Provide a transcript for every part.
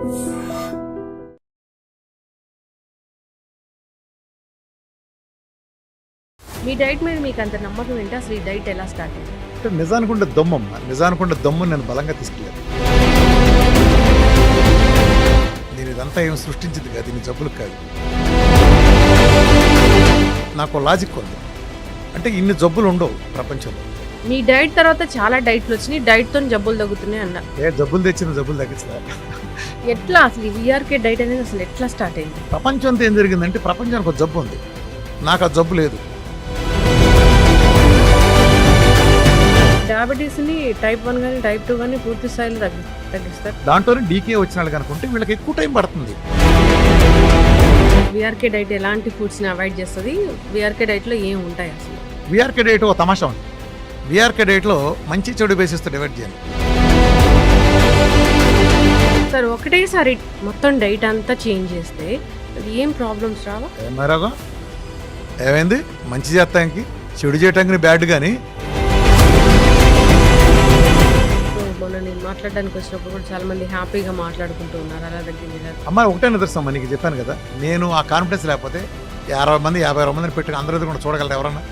మీ diet మీద మీకు అంత నమ్మకం ఏంటి? అసలు ఈ డైట్ ఎలా స్టార్ట్ అయింది? నిజానికి ఉండే దమ్మమ్మ, నిజానికి ఉండే దమ్ము నేను బలంగా తీసుకెళ్ళాను. నేను ఇదంతా ఏం సృష్టించింది కాదు, దీని జబ్బులకు కాదు. నాకు లాజిక్ ఉంది. అంటే ఇన్ని జబ్బులు ఉండవు ప్రపంచంలో. మీ డైట్ తర్వాత చాలా డైట్లు వచ్చినాయి, డైట్తో జబ్బులు తగ్గుతున్నాయి అన్న. జబ్బులు తెచ్చిన జబ్బులు తగ్గించదా? ఎట్లా అసలు ఈ విఆర్కే డైట్ అనేది అసలు ఎట్లా స్టార్ట్ అయింది? ప్రపంచం అంతా ఏం జరిగిందంటే, ప్రపంచానికి ఒక జబ్బు ఉంది, నాకు ఆ జబ్బు లేదు. డయాబెటీస్ని టైప్ 1 కానీ టైప్ 2 కానీ పూర్తి స్థాయిలో తగ్గిస్తారు. దాంట్లోనే డీకే వచ్చిన వాళ్ళకి అనుకుంటే వీళ్ళకి ఎక్కువ టైం పడుతుంది. విఆర్కే డైట్ ఎలాంటి ఫుడ్స్ని అవాయిడ్ చేస్తుంది? విఆర్కే డైట్లో ఏం ఉంటాయి అసలు? విఆర్కే డైట్ ఒక తమాషా ఉంది. విఆర్కే డైట్లో మంచి చెడు బేసిస్తో డివైడ్ చేయాలి. సార్ ఒకటేసారి మొత్తం డైట్ అంతా చేంజ్ చేస్తే అది ఏం ప్రాబ్లమ్స్ రావా? ఏమారాగా ఏమైంది? మంచి చేస్తానికి చెడు చేయటానికి బ్యాడ్. కానీ మొన్న నేను మాట్లాడడానికి వచ్చినప్పుడు కూడా చాలా మంది హ్యాపీగా మాట్లాడుకుంటూ ఉన్నారు, అలా తగ్గింది. అమ్మాయి ఒకటే నిదర్శనం, నీకు చెప్పాను కదా, నేను ఆ కాన్ఫిడెన్స్ లేకపోతే 60 మంది 50 మందిని పెట్టి అందరూ కూడా చూడగలరు ఎవరన్నా.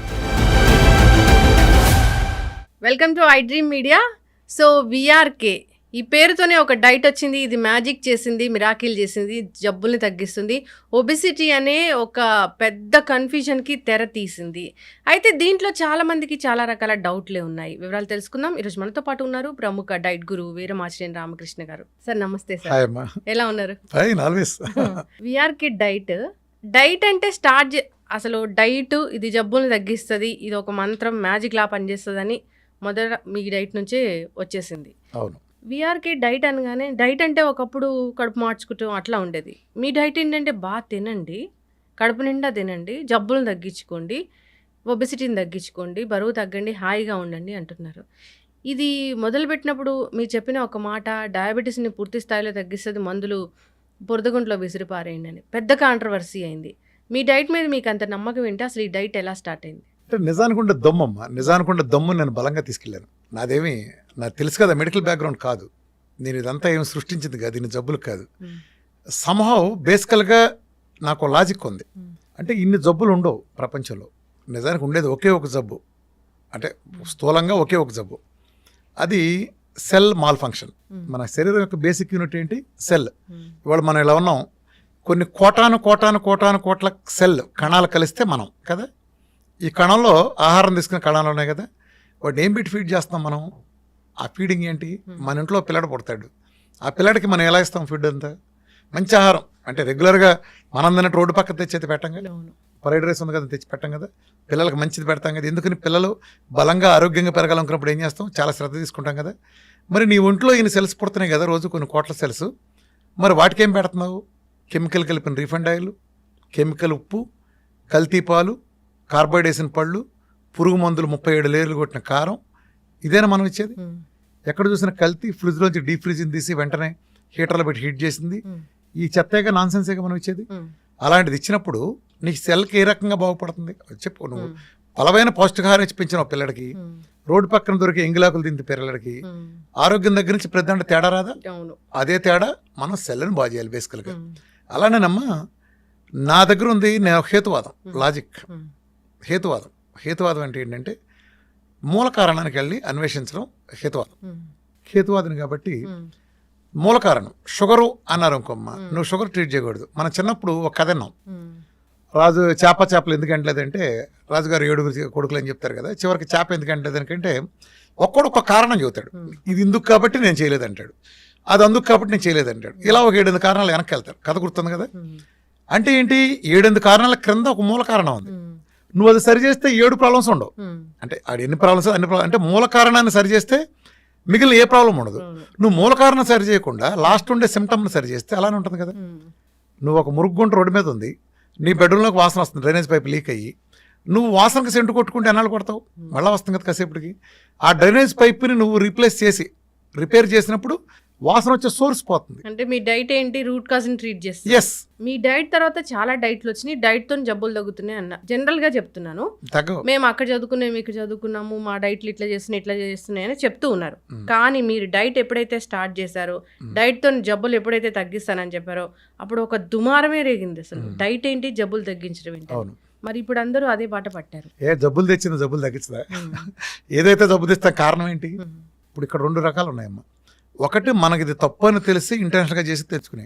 Welcome to I dream media. So VRK ఈ పేరుతోనే ఒక డైట్ వచ్చింది, ఇది మ్యాజిక్ చేసింది, మిరాకిల్ చేసింది, జబ్బుల్ని తగ్గిస్తుంది, ఒబెసిటీ అనే ఒక పెద్ద కన్ఫ్యూజన్కి తెర తీసింది. అయితే దీంట్లో చాలా మందికి చాలా రకాల డౌట్లే ఉన్నాయి. వివరాలు తెలుసుకుందాం. ఈరోజు మనతో పాటు ఉన్నారు ప్రముఖ డైట్ గురువు వీరమాచినేని రామకృష్ణ గారు. సార్ నమస్తే సార్, ఎలా ఉన్నారు? విఆర్కే డైట్ అంటే అసలు డైట్ ఇది జబ్బుల్ని తగ్గిస్తుంది, ఇది ఒక మంత్రం మ్యాజిక్ లా పనిచేస్తుంది అని మొదట మీ డైట్ నుంచే వచ్చేసింది. అవును. విఆర్కే డైట్ అనగానే డైట్ అంటే ఒకప్పుడు కడుపు మార్చుకుంటాం అట్లా ఉండేది. మీ డైట్ ఏంటంటే బాగా తినండి, కడుపు నిండా తినండి, జబ్బులను తగ్గించుకోండి, ఒబెసిటీని తగ్గించుకోండి, బరువు తగ్గండి, హాయిగా ఉండండి అంటున్నారు. ఇది మొదలుపెట్టినప్పుడు మీరు చెప్పిన ఒక మాట, డయాబెటీస్ని పూర్తి స్థాయిలో తగ్గిస్తుంది, మందులు బురదగుంట్లో విసిరిపారేయండి అని పెద్ద కాంట్రవర్సీ అయింది. మీ డైట్ మీద మీకు అంత నమ్మకం ఏంటి? అసలు ఈ డైట్ ఎలా స్టార్ట్ అయింది? అంటే నిజానికి ఉండే దమ్మమ్మ, నిజానికి ఉండే దమ్ము నేను బలంగా తీసుకెళ్ళాను. నాదేమి నాకు తెలుసు కదా, మెడికల్ బ్యాక్గ్రౌండ్ కాదు, నేను ఇదంతా ఏం సృష్టించింది కాదు, దీని జబ్బులకు కాదు. సంహౌ బేసికల్గా నాకు లాజిక్ ఉంది. అంటే ఇన్ని జబ్బులు ఉండవు ప్రపంచంలో. నిజానికి ఉండేది ఒకే ఒక జబ్బు, అంటే స్థూలంగా ఒకే ఒక జబ్బు, అది సెల్ మాల్ ఫంక్షన్. మన శరీరం యొక్క బేసిక్ యూనిట్ ఏంటి? సెల్. ఇవాళ మనం ఇలా ఉన్నాం, కొన్ని కోట్ల సెల్ కణాలు కలిస్తే మనం కదా, ఈ కణంలో ఆహారం తీసుకునే కణాలు ఉన్నాయి కదా, వాటిని ఏం పెట్టి ఫీడ్ చేస్తాం మనం? ఆ ఫీడింగ్ ఏంటి? మన ఇంట్లో పిల్లడు పుడతాడు, ఆ పిల్లడికి మనం ఎలా ఇస్తాం ఫీడ్ అంతా? మంచి ఆహారం అంటే రెగ్యులర్గా మనం తిన్నట్టు రోడ్డు పక్కన తెచ్చేది పెట్టాం కదా, ఫ్రైడ్ రైస్ ఉంది కదా తెచ్చి పెట్టాం కదా, పిల్లలకు మంచిది పెడతాం కదా. ఎందుకని? పిల్లలు బలంగా ఆరోగ్యంగా పెరగాలనుకున్నప్పుడు ఏం చేస్తాం? చాలా శ్రద్ధ తీసుకుంటాం కదా. మరి నీ ఒంట్లో ఈయన సెల్స్ పుడుతున్నాయి కదా రోజు, కొన్ని కోట్ల సెల్స్, మరి వాటికి ఏం పెడుతున్నావు? కెమికల్ కలిపిన రిఫైండ్ ఆయిల్, కెమికల్ ఉప్పు, కల్తీ పాలు, కార్బైడ్ వేసిన పళ్ళు, పురుగు మందులు, 37 లేయర్లు కొట్టిన కారం, ఇదేనా మనం ఇచ్చేది? ఎక్కడ చూసినా కల్తీ. ఫ్రిడ్జ్లోంచి డీప్ ఫ్రిడ్జ్ని తీసి వెంటనే హీటర్లో పెట్టి హీట్ చేసింది, ఈ చెత్తగా నాన్ సెన్సేగా మనం ఇచ్చేది. అలాంటిది ఇచ్చినప్పుడు నీకు సెల్కి ఏ రకంగా బాగుపడుతుంది చెప్పు? నువ్వు బలమైన పౌష్టికాహారం ఇచ్చి పెంచిన పిల్లడికి, రోడ్డు పక్కన దొరికే ఎంగిలాకులు తింది పిల్లలకి, ఆరోగ్యం దగ్గర నుంచి ప్రతి తేడా రాదా? అదే తేడా మనం సెల్ని బాగు చేయాలి బేసికల్గా. అలానేనమ్మా నా దగ్గర ఉంది హేతువాదం, లాజిక్. హేతువాదం అంటే ఏంటంటే మూల కారణానికి వెళ్ళి అన్వేషించడం హేతువాదం. హేతువాదిని కాబట్టి మూల కారణం షుగరు అన్నారు ఇంకొమ్మ, నువ్వు షుగర్ ట్రీట్ చేయకూడదు. మనం చిన్నప్పుడు ఒక కథ విన్నాం, రాజు చేపలు ఎందుకు అంటలేదంటే, రాజుగారు 7 కొడుకులు అని చెప్తారు కదా, చివరికి చేప ఎందుకు అంటలేదు ఎందుకంటే ఒక్కొక్క కారణం చెబుతాడు. ఇది ఇందుకు కాబట్టి నేను చేయలేదంటాడు, అది అందుకు కాబట్టి నేను చేయలేదంటాడు. ఇలా ఒక 7 కారణాలు వెనక్కి వెళ్తారు. కథ గుర్తుంది కదా. అంటే ఏంటి? 7 కారణాల క్రింద ఒక మూల కారణం ఉంది. నువ్వు అది సరి చేస్తే 7 ప్రాబ్లమ్స్ ఉండవు. అంటే ఆడు ఎన్ని ప్రాబ్లమ్స్ అంటే మూల కారణాన్ని సరి చేస్తే మిగిలిన ఏ ప్రాబ్లం ఉండదు. నువ్వు మూల కారణం సరి చేయకుండా లాస్ట్ ఉండే సిమ్టమ్ని సరి చేస్తే అలానే ఉంటుంది కదా. నువ్వు ఒక మురుగుంట రోడ్డు మీద ఉంది, నీ బెడ్రూమ్లోకి వాసన వస్తుంది, డ్రైనేజ్ పైప్ లీక్ అయ్యి, నువ్వు వాసనకి సెంటు కొట్టుకుంటే ఎన్నాళ్ళు కొడతావు? మళ్ళీ వస్తుంది కదా కాసేపటికి. ఆ డ్రైనేజ్ పైప్ని నువ్వు రిప్లేస్ చేసి రిపేర్ చేసినప్పుడు వాసన వచ్చే సోర్స్ పోతుంది. అంటే మీ డైట్ ఏంటి, రూట్ కాజ్ ని ట్రీట్ చేస్తారు. ఎస్, మీ డైట్ తర్వాత చాలా డైట్లు వచ్చినాయి, డైట్ తో జబ్బులు తగ్గుతున్నాయి అన్న. జనరల్ గా చెప్తున్నాను, తగ్గవు. మేము అక్కడ చదువుకున్నాము ఇక్కడ చదువుకున్నాము, మా డైట్లు ఇట్లా చేస్తున్నాయి అని చెప్తూ ఉన్నారు. కానీ మీరు డైట్ ఎప్పుడైతే స్టార్ట్ చేశారో, డైట్ తో జబ్బులు ఎప్పుడైతే తగ్గిస్తానని చెప్పారో, అప్పుడు ఒక దుమారమే రేగింది. అసలు డైట్ ఏంటి, జబ్బులు తగ్గించడం ఏంటి. మరి ఇప్పుడు అందరూ అదే బాట పట్టారు. జబ్బులు తెచ్చింది జబ్బులు తగ్గించదా? ఏదైతే జబ్బు తెస్తా కారణం ఏంటి? ఇప్పుడు ఇక్కడ 2 రకాలు ఉన్నాయమ్మా. ఒకటి, మనకి ఇది తప్పు అని తెలిసి ఇంటెన్షన్గా చేసి తెచ్చుకునే.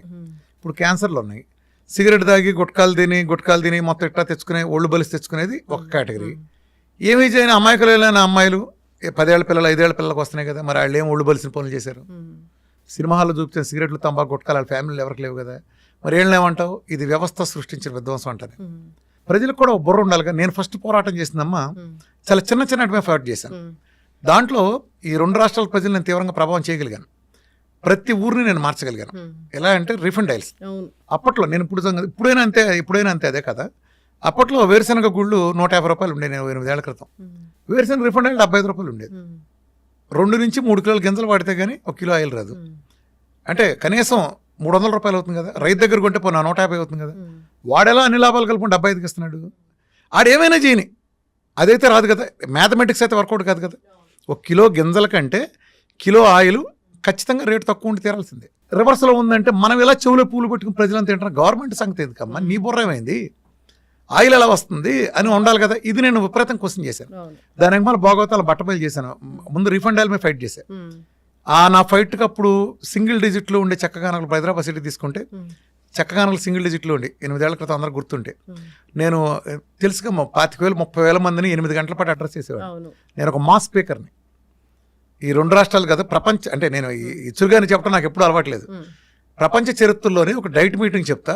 ఇప్పుడు క్యాన్సర్లు ఉన్నాయి. సిగరెట్ తాగి గుట్కాలు తిని మొత్తం ఇట్లా తెచ్చుకునే, ఒళ్ళు బలిసి తెచ్చుకునేది ఒక కేటగిరీ. ఏమీ చేయని అమాయకులైన అమ్మాయిలు 10 ఏళ్ల పిల్లలు 5 ఏళ్ల పిల్లలకు వస్తున్నాయి కదా, మరి వాళ్ళు ఏం ఒళ్ళు బలిసిన పనులు చేశారు? సినిమా హాల్లో చూపించిన సిగరెట్లు తంబాకు గుట్కాలు వాళ్ళ ఫ్యామిలీలు ఎవరికి లేవు కదా, మరి ఏళ్ళని ఏమంటావు? ఇది వ్యవస్థ సృష్టించిన విధ్వంసం అంటారు. ప్రజలకు కూడా బుర్ర ఉండాలిగా. నేను ఫస్ట్ పోరాటం చేసిందమ్మా చాలా చిన్న ఫైట్ చేశాను. దాంట్లో ఈ 2 రాష్ట్రాల ప్రజలు నేను తీవ్రంగా ప్రభావం చేయగలిగాను. ప్రతి ఊరిని నేను మార్చగలిగాను. ఎలా అంటే రిఫండ్ డైల్స్. అప్పట్లో నేను ఇప్పుడైనా అంతే అదే కదా. అప్పట్లో వేరుశనగ గుళ్ళు 150 రూపాయలు ఉండేది. నేను 8 ఏళ్ల క్రితం వేరుశనగ రిఫండ్ ఆయిల్ 75 రూపాయలు ఉండేది. 2 నుంచి 3 కిలోల గింజలు వాడితే కానీ 1 కిలో ఆయిల్ రాదు. అంటే కనీసం 300 రూపాయలు అవుతుంది కదా. రైతు దగ్గర కొంటే పోనా 150 అవుతుంది కదా. వాడెలా అన్ని లాభాలు కలుపుకుంటే 75కి ఇస్తున్నాడు. ఆడేమైనా చేయని, అదైతే రాదు కదా. మ్యాథమెటిక్స్ అయితే వర్కౌట్ కాదు కదా. 1 కిలో గింజల కంటే కిలో ఆయిల్ ఖచ్చితంగా రేటు తక్కువ ఉండి తీరాల్సిందే. రివర్స్లో ఉందంటే మనం ఇలా చెవులో పూలు పెట్టుకుని ప్రజలంతా తింటారు. గవర్నమెంట్ సంగతి ఎందుకమ్మా, నీ బుర్ర ఏమైంది, ఆయిల్ ఎలా వస్తుంది అని ఉండాలి కదా. ఇది నేను విపరీతం క్వశ్చన్ చేశాను. దానికి మళ్ళీ భాగవతాలు బట్టబయలు చేశాను. ముందు రిఫండ్ ఆయిల్ మీద ఫైట్ చేశాను. నా ఫైట్కి అప్పుడు సింగిల్ డిజిట్లో ఉండే చెక్కగానలు హైదరాబాద్ సిటీ తీసుకుంటే చెక్కగానలు సింగిల్ డిజిట్లో ఉండి 8 ఏళ్ల క్రితం అందరూ గుర్తుంటే, నేను తెలుసుగా 25,000-30,000 మందిని 8 గంటల పాటు అడ్రస్ చేసేవాడు. నేను ఒక మాస్ స్పీకర్ని. ఈ 2 రాష్ట్రాలు కదా అంటే నేను ఇచ్చురుగాని చెప్పడం నాకు ఎప్పుడు అలవాట్లేదు. ప్రపంచ చరిత్రలోనే ఒక డైట్ మీటింగ్ చెప్తా.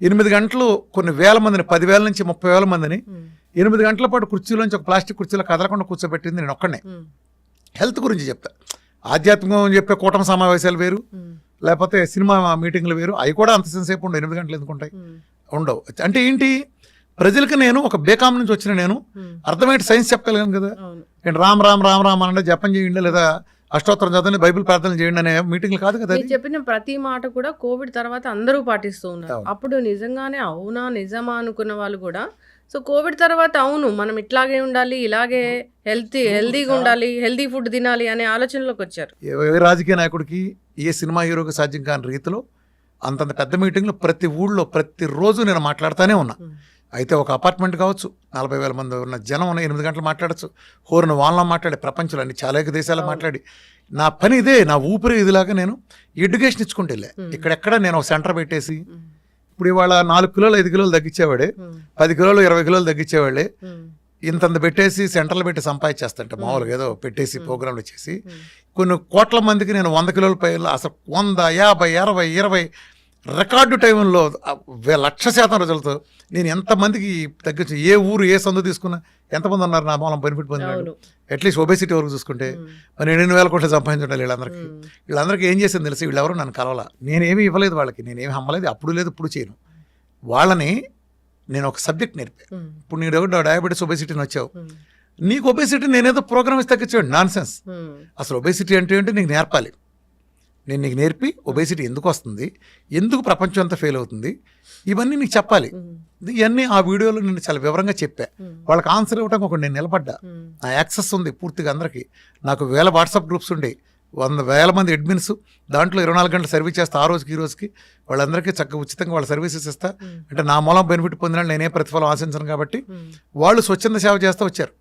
8 గంటలు కొన్ని వేల మందిని, 10,000 నుంచి 30,000 మందిని 8 గంటల పాటు కుర్చీలోంచి ఒక ప్లాస్టిక్ కుర్చీలో కదలకుండా కూర్చోబెట్టింది నేను ఒక్కనే. హెల్త్ గురించి చెప్తా. ఆధ్యాత్మికం చెప్పే కూటమి సమావేశాలు వేరు, లేకపోతే సినిమా మీటింగ్లు వేరు. అవి కూడా అంత సేపు ఉండవు. 8 గంటలు ఎందుకు ఉంటాయి? ఉండవు. అంటే ఏంటి, ప్రజలకు నేను ఒక బేకాం నుంచి వచ్చిన నేను అర్థమైతే సైన్స్ చెప్పగలిగాను కదా. నేను రామ్ రామ్ రామ్ రామ్ అంటే జపం చేయండి, లేదా అష్టోత్తరం చదవండి, బైబిల్ ప్రార్థన చేయండి అనే మీటింగ్లు కాదు కదా. చెప్పిన ప్రతి మాట కూడా కోవిడ్ తర్వాత అందరూ పాటిస్తూ ఉన్నారు. అప్పుడు నిజంగానే అవునా నిజమా అనుకున్న వాళ్ళు కూడా, సో కోవిడ్ తర్వాత అవును మనం ఇట్లాగే ఉండాలి, ఇలాగే హెల్తీగా ఉండాలి, హెల్తీ ఫుడ్ తినాలి అనే ఆలోచనలోకి వచ్చారు. ఏ రాజకీయ నాయకుడికి, ఏ సినిమా హీరోకి సాధ్యం కాని రీతిలో అంతంత పెద్ద మీటింగ్లు ప్రతి ఊళ్ళో ప్రతిరోజు నేను మాట్లాడుతూనే ఉన్నా. అయితే ఒక అపార్ట్మెంట్ కావచ్చు, 40,000 మంది ఉన్న జనం ఉన్న 8 గంటలు మాట్లాడచ్చు. హోరును వాళ్ళ మాట్లాడి, ప్రపంచంలో అన్ని చాలా దేశాలు మాట్లాడి, నా పని ఇదే, నా ఊపిరి ఇదిలాగా నేను ఎడ్యుకేషన్ ఇచ్చుకుంటే వెళ్ళా. ఇక్కడెక్కడ నేను ఒక సెంటర్ పెట్టేసి, ఇప్పుడు ఇవాళ 4 కిలోలు 5 కిలోలు తగ్గించేవాడే, 10 కిలోలు 20 కిలోలు తగ్గించేవాళ్ళే ఇంతంత పెట్టేసి సెంటర్లు పెట్టి సంపాదించేస్తంట. మామూలుగా ఏదో పెట్టేసి ప్రోగ్రాంలు చేసి కొన్ని కోట్ల మందికి నేను 100 కిలోల పైన అసలు 100, 50, 60, 20 రికార్డు టైంలో 1,00,000% రిజల్ట్తో నేను ఎంతమందికి తగ్గించు. ఏ ఊరు ఏ సందు తీసుకున్నా ఎంతమంది ఉన్నారు నా మూలం బెనిఫిట్ పొందినాడు. అట్లీస్ట్ ఒబేసిటీ వరకు చూసుకుంటే 12,000 కోట్లు సంపాదించుంటారు. వీళ్ళందరికీ ఏం చేసింది తెలిసి, వీళ్ళెవరూ నన్ను కలవాల. నేనేమి ఇవ్వలేదు వాళ్ళకి, నేనేమి అమ్మలేదు, అప్పుడు లేదు ఇప్పుడు చేయను. వాళ్ళని నేను ఒక సబ్జెక్ట్ నేర్పాను. ఇప్పుడు నీకు డయాబెటీస్ ఒబేసిటీని వచ్చావు, నీకు ఒబేసిటీ నేనేదో ప్రోగ్రామ్ ఇస్తే తగ్గించాడు. Nonsense. అసలు ఒబేసిటీ అంటే ఏంటో నీకు నేర్పాలి. నేను నీకు నేర్పి ఒబేసిటీ ఎందుకు వస్తుంది, ఎందుకు ప్రపంచం అంతా ఫెయిల్ అవుతుంది, ఇవన్నీ నీకు చెప్పాలి. ఇవన్నీ ఆ వీడియోలో నేను చాలా వివరంగా చెప్పా. వాళ్ళకి ఆన్సర్ ఇవ్వడానికి ఒక నేను నిలబడ్డా. నా యాక్సెస్ ఉంది పూర్తిగా అందరికీ. నాకు 1000 వాట్సాప్ గ్రూప్స్ ఉండే, 100,000 మంది అడ్మిన్స్, దాంట్లో 24 గంటలు సర్వీస్ చేస్తా. ఆ రోజుకి ఈ రోజుకి వాళ్ళందరికీ చక్కగా ఉచితంగా వాళ్ళ సర్వీసెస్ ఇస్తా. అంటే నా మూలం బెనిఫిట్ పొందిన నేనే ప్రతిఫలం ఆశించను కాబట్టి వాళ్ళు స్వచ్ఛంద సేవ చేస్తూ వచ్చారు.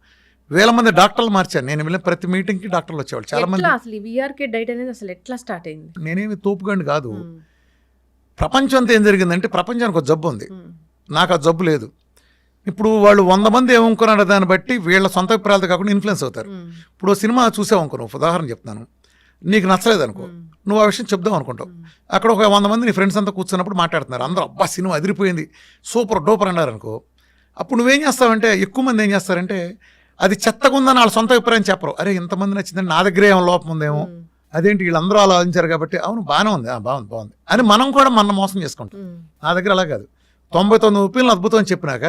1000 మంది డాక్టర్లు మార్చాను. నేను వెళ్ళిన ప్రతి మీటింగ్కి డాక్టర్లు వచ్చేవాళ్ళు చాలా మంది. అసలు వీఆర్కే డైట్ అనేది అసలు ఎట్లా స్టార్ట్ అయింది? నేనేమి తోపుగండి కాదు. ప్రపంచం అంతా ఏం జరిగిందంటే, ప్రపంచానికి ఒక జబ్బు ఉంది, నాకు ఆ జబ్బు లేదు. ఇప్పుడు వాళ్ళు 100 మంది ఏమనుకున్నారో దాన్ని బట్టి వీళ్ళ సొంత అభిప్రాయాలతో కాకుండా ఇన్ఫ్లుయెన్స్ అవుతారు. ఇప్పుడు సినిమా చూసావు అనుకో, ఉదాహరణ చెప్తాను, నీకు నచ్చలేదు అనుకో, నువ్వు ఆ విషయం చెప్దాం అనుకుంటావు. అక్కడ ఒక 100 మంది నీ ఫ్రెండ్స్ అంతా కూర్చున్నప్పుడు మాట్లాడుతున్నారు, అందరూ అబ్బా సినిమా అదిరిపోయింది, సూపర్ డూపర్ అన్నారు అనుకో. అప్పుడు నువ్వేం చేస్తావంటే, ఎక్కువ మంది ఏం చేస్తారంటే అది చెత్తగా ఉందని వాళ్ళ సొంత అభిప్రాయం చెప్పరు. అరే ఇంతమంది నచ్చిందని నా దగ్గరే ఏమో లోపం ఉందేమో, అదేంటి వీళ్ళందరూ ఆలోచించారు కాబట్టి అవును బాగానే ఉంది, బాగుంది అని మనం కూడా మన మోసం చేసుకుంటాం. నా దగ్గర అలా కాదు. 99 ఒపీనియన్లు అద్భుతం అని చెప్పినాక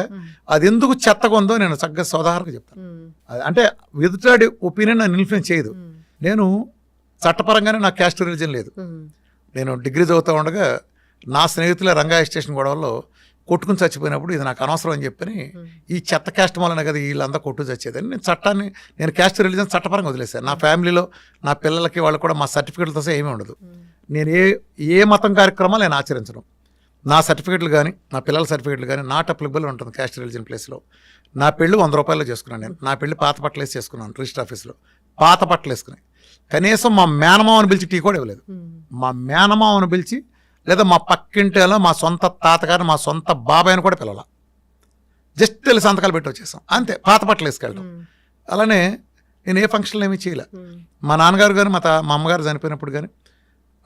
అది ఎందుకు చెత్తగా ఉందో నేను చక్కగా సోదాహరణగా చెప్తాను. అంటే ఎదుటాడి ఒపీనియన్ నన్ను ఇన్ఫ్లుయెన్స్ చేయదు. నేను చట్టపరంగానే నాకు క్యాస్ట్ రిలీజన్ లేదు. నేను డిగ్రీ చదువుతూ ఉండగా నా స్నేహితుల రంగాయ స్టేషన్ గొడవల్లో కొట్టుకుని చచ్చిపోయినప్పుడు ఇది నాకు అనవసరం అని చెప్పని ఈ చెత్త క్యాస్ట్ వలన కదా వీళ్ళంతా కొట్టు చచ్చేదని నేను క్యాస్ట్ రిలీజన్ చట్టపరంగా వదిలేసాను. నా ఫ్యామిలీలో నా పిల్లలకి వాళ్ళు కూడా మా సర్టిఫికెట్లతో ఏమీ ఉండదు. నేను ఏ మతం కార్యక్రమాలు నేను ఆచరించను. నా సర్టిఫికెట్లు కానీ నా పిల్లల సర్టిఫికెట్లు కానీ నాట్ అప్లికబుల్ ఉంటుంది క్యాస్ట్ రిలీజన్ ప్లేస్లో. నా పెళ్ళి 100 రూపాయలు చేసుకున్నాను. నేను నా పెళ్ళి పాత బట్టలు వేసి చేసుకున్నాను రిజిస్టర్ ఆఫీస్లో. పాత బట్టలు వేసుకుని కనీసం మా మేనమావని పిలిచి టీ కూడా ఇవ్వలేదు. మా మేనమావని పిలిచి లేదా మా పక్కింటిలో మా సొంత తాతగారు మా సొంత బాబాయ్ని కూడా పిలవాల. జస్ట్ వెళ్ళి సంతకాలు పెట్టి వచ్చేసాం అంతే, పాత బట్టలు వేసుకెళ్ళడం. అలానే నేను ఏ ఫంక్షన్లు ఏమీ చేయలే. మా నాన్నగారు కానీ మా అమ్మగారు చనిపోయినప్పుడు కానీ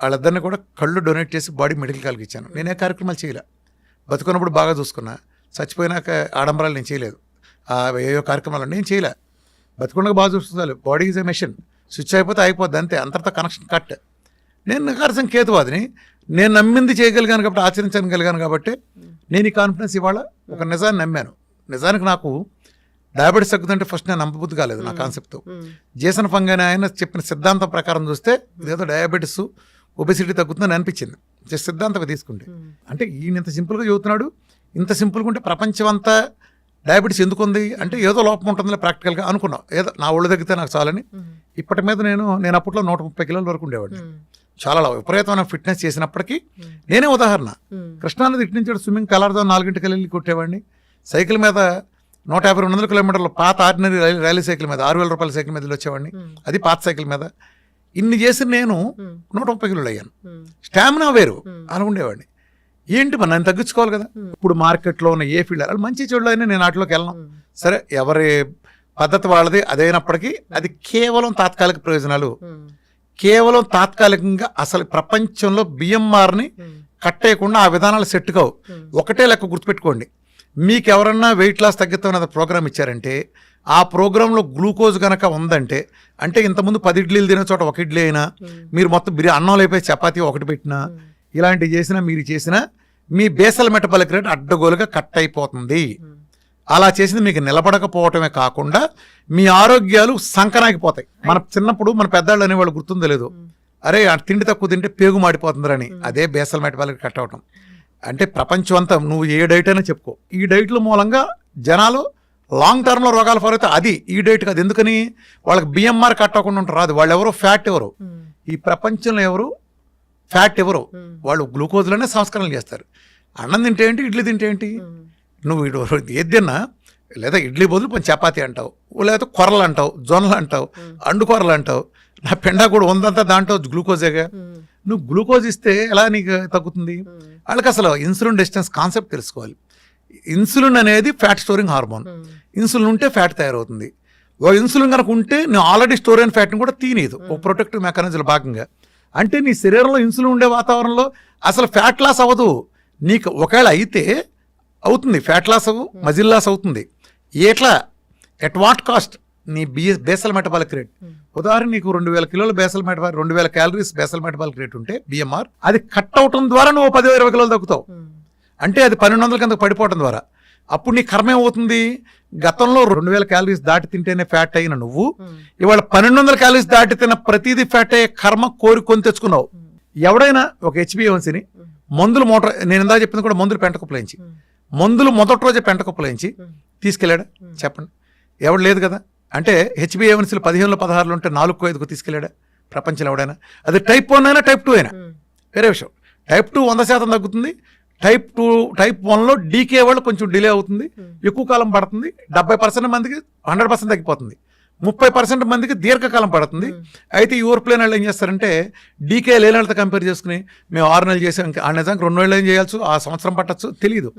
వాళ్ళిద్దరిని కూడా కళ్ళు డొనేట్ చేసి బాడీ మెడికల్ కాల్కి ఇచ్చాను. నేనే కార్యక్రమాలు చేయలే. బతుకున్నప్పుడు బాగా చూసుకున్నా, చచ్చిపోయినాక ఆడంబరాలు నేను చేయలేదు. ఏవో కార్యక్రమాలు నేను చేయలే. బతుకున్నగా బాగా చూసుకోవాలి. Body is a machine, switch అయిపోతే అయిపోద్ది అంతే, అంతటితో కనెక్షన్ కట్. నేను నికార్సం కేతువాదిని, నేను నమ్మింది చేయగలిగాను కాబట్టి ఆచరించగలిగాను కాబట్టి నేను ఈ కాన్ఫిడెన్స్ ఇవాళ ఒక నిజాన్ని నమ్మాను. నిజానికి నాకు డయాబెటీస్ తగ్గుతుంటే ఫస్ట్ నేను నమ్మబుద్ధి కాలేదు నా కాన్సెప్ట్తో. జేసన్ ఫంగ్ అని ఆయన చెప్పిన సిద్ధాంతం ప్రకారం చూస్తే ఇదేదో డయాబెటీస్ ఒబెసిటీ తగ్గుతుందని అనిపించింది సిద్ధాంతం తీసుకుంటే. అంటే ఈయన ఇంత సింపుల్గా చెబుతున్నాడు. ఇంత సింపుల్గా ఉంటే ప్రపంచం అంతా డయాబెటీస్ ఎందుకు ఉంది అంటే ఏదో లోపం ఉంటుందిలే ప్రాక్టికల్గా అనుకున్నాం. ఏదో నా ఒళ్ళు తగ్గితే నాకు చాలని. ఇప్పటి మీద నేను అప్పట్లో 130 కిలోల వరకు ఉండేవాడిని. చాలా విపరీతమైన ఫిట్నెస్ చేసినప్పటికీ నేనే ఉదాహరణ. కృష్ణానది ఇటు నుంచి స్విమ్మింగ్ కలర్తో 4 గంటలకు వెళ్ళి కొట్టేవాడిని. సైకిల్ మీద 150-200 కిలోమీటర్లు పాత ఆర్డినరీ రైలు సైకిల్ మీద 6,000 రూపాయల సైకిల్ మీద వచ్చేవాడిని. అది పాత సైకిల్ మీద. ఇన్ని చేసి నేను 130 కిలోలు అయ్యాను. స్టామినా వేరు అలా ఉండేవాడిని. ఏంటి మరి నన్ను తగ్గించుకోవాలి కదా. ఇప్పుడు మార్కెట్లో ఉన్న ఏ ఫీల్డ్ అలా మంచి చెడులో అయినా నేను వాటిలోకి వెళ్ళను. సరే ఎవరి పద్ధతి వాళ్ళది అదైనప్పటికీ అది కేవలం తాత్కాలిక ప్రయోజనాలు. కేవలం తాత్కాలికంగా అసలు ప్రపంచంలో బిఎంఆర్ని కట్టేయకుండా ఆ విధానాలు సెట్ కావు. ఒకటే లెక్క గుర్తుపెట్టుకోండి, మీకు ఎవరన్నా వెయిట్ లాస్ తగ్గిద్దామని ప్రోగ్రామ్ ఇచ్చారంటే ఆ ప్రోగ్రాంలో గ్లూకోజ్ కనుక ఉందంటే అంటే ఇంతకుముందు 10 ఇడ్లీలు తినే చోట 1 ఇడ్లీ అయినా మీరు మొత్తం అన్నం లేపే చపాతీ ఒకటి పెట్టినా ఇలాంటివి చేసినా మీరు చేసినా మీ బేసల్ మెటబాలిక్ రేట్ అడ్డగోలుగా కట్ అయిపోతుంది. అలా చేసింది మీకు నిలబడకపోవటమే కాకుండా మీ ఆరోగ్యాలు సంకనాగిపోతాయి. మన చిన్నప్పుడు మన పెద్దవాళ్ళు అనేవాళ్ళు గుర్తుందో లేదో, అరే తిండి తక్కువ తింటే పేగు మాడిపోతుందని. అదే బేసల్ మెటబాలిక్ కట్ అవటం అంటే. ప్రపంచం అంతా నువ్వు ఏ డైట్ అయినా చెప్పుకో, ఈ డైట్ల మూలంగా జనాలు లాంగ్ టర్మ్లో రోగాలు ఫారైతే అది ఈ డైట్ కాదు. ఎందుకని వాళ్ళకి బిఎంఆర్ కట్ అవ్వకుండా ఉంటారు. రాదు. వాళ్ళు ఎవరో ఫ్యాట్ ఎవరు ఈ ప్రపంచంలో ఎవరు ఫ్యాట్ ఎవరు వాళ్ళు గ్లూకోజ్లోనే సంస్కరణలు చేస్తారు. అన్నం తింటే ఏంటి, ఇడ్లీ తింటే ఏంటి, నువ్వు ఏది తిన్నా లేదా ఇడ్లీ బదులు కొంచెం చపాతీ అంటావు, లేదా కొరలు అంటావు, జొన్నలు అంటావు, అండు కొరలు అంటావు. నా పెండా కూడా ఉందంతా దాంట్లో గ్లూకోజేగా. నువ్వు గ్లూకోజ్ ఇస్తే ఎలా నీకు తగ్గుతుంది? వాళ్ళకి అసలు ఇన్సులిన్ రెసిస్టెన్స్ కాన్సెప్ట్ తెలుసుకోవాలి. ఇన్సులిన్ అనేది ఫ్యాట్ స్టోరింగ్ హార్మోన్. ఇన్సులిన్ ఉంటే ఫ్యాట్ తయారవుతుంది. ఓ ఇన్సులిన్ కనుక ఉంటే నువ్వు ఆల్రెడీ స్టోర్ అయిన ఫ్యాట్ని కూడా తీయలేదు ఒక ప్రొటెక్టివ్ మెకానిజంలో భాగంగా. అంటే నీ శరీరంలో ఇన్సులిన్ ఉండే వాతావరణంలో అసలు ఫ్యాట్ లాస్ అవ్వదు. నీకు ఒకవేళ అయితే అవుతుంది, ఫ్యాట్ లాస్ అవ్వు, మజిల్ లాస్ అవుతుంది. ఎట్లా, ఎట్ వాట్ కాస్ట్? నీ బేసల్ మెటబాలిక్ రేట్. ఉదాహరణ నీకు 2000 కిలోల basal metabolic 2000 calories basal metabolic rate ఉంటే బిఎంఆర్, అది కట్ అవటం ద్వారా నువ్వు 10-20 కిలోలు తగ్గుతావు. అంటే అది 1200 కింద పడిపోవడం ద్వారా. అప్పుడు నీ కర్మ ఏమవుతుంది? గతంలో 2000 క్యాలరీస్ దాటి తింటేనే ఫ్యాట్ అయిన నువ్వు ఇవాళ 1200 క్యాలరీస్ దాటి తిన్న ప్రతిదీ ఫ్యాట్ అయ్యే కర్మ కోరుకొని తెచ్చుకున్నావు. ఎవడైనా ఒక హెచ్బిఏవన్సీని మందులు నేను ఇందా చెప్పింది కూడా మందులు పెంటకుప్పలేంచి, మందులు మొదటి రోజే పెంటకుప్పలేంచి తీసుకెళ్ళాడా చెప్పండి? ఎవడు లేదు కదా. అంటే హెచ్బిఏవన్సీలు 15-16 ఉంటే 4-5 తీసుకెళ్ళాడా ప్రపంచంలో ఎవడైనా? అది టైప్ 1 అయినా టైప్ 2 అయినా వేరే విషయం. టైప్ 2 100% తగ్గుతుంది. టైప్ 1లో డీకే వాళ్ళు కొంచెం డిలే అవుతుంది, ఎక్కువ కాలం పడుతుంది. 70% మందికి 100% తగ్గిపోతుంది. 30% మందికి దీర్ఘకాలం పడుతుంది. అయితే ఈ ఓవర్ప్లేన్ వాళ్ళు ఏం చేస్తారంటే డీకే లేని వాళ్ళతో కంపేర్ చేసుకుని మేము 6 నెలలు చేసాం, ఇంకా ఆ నిజానికి 2 నెలలు ఏం చేయాల్సి, ఆ సంవత్సరం పట్టచ్చు తెలియదు.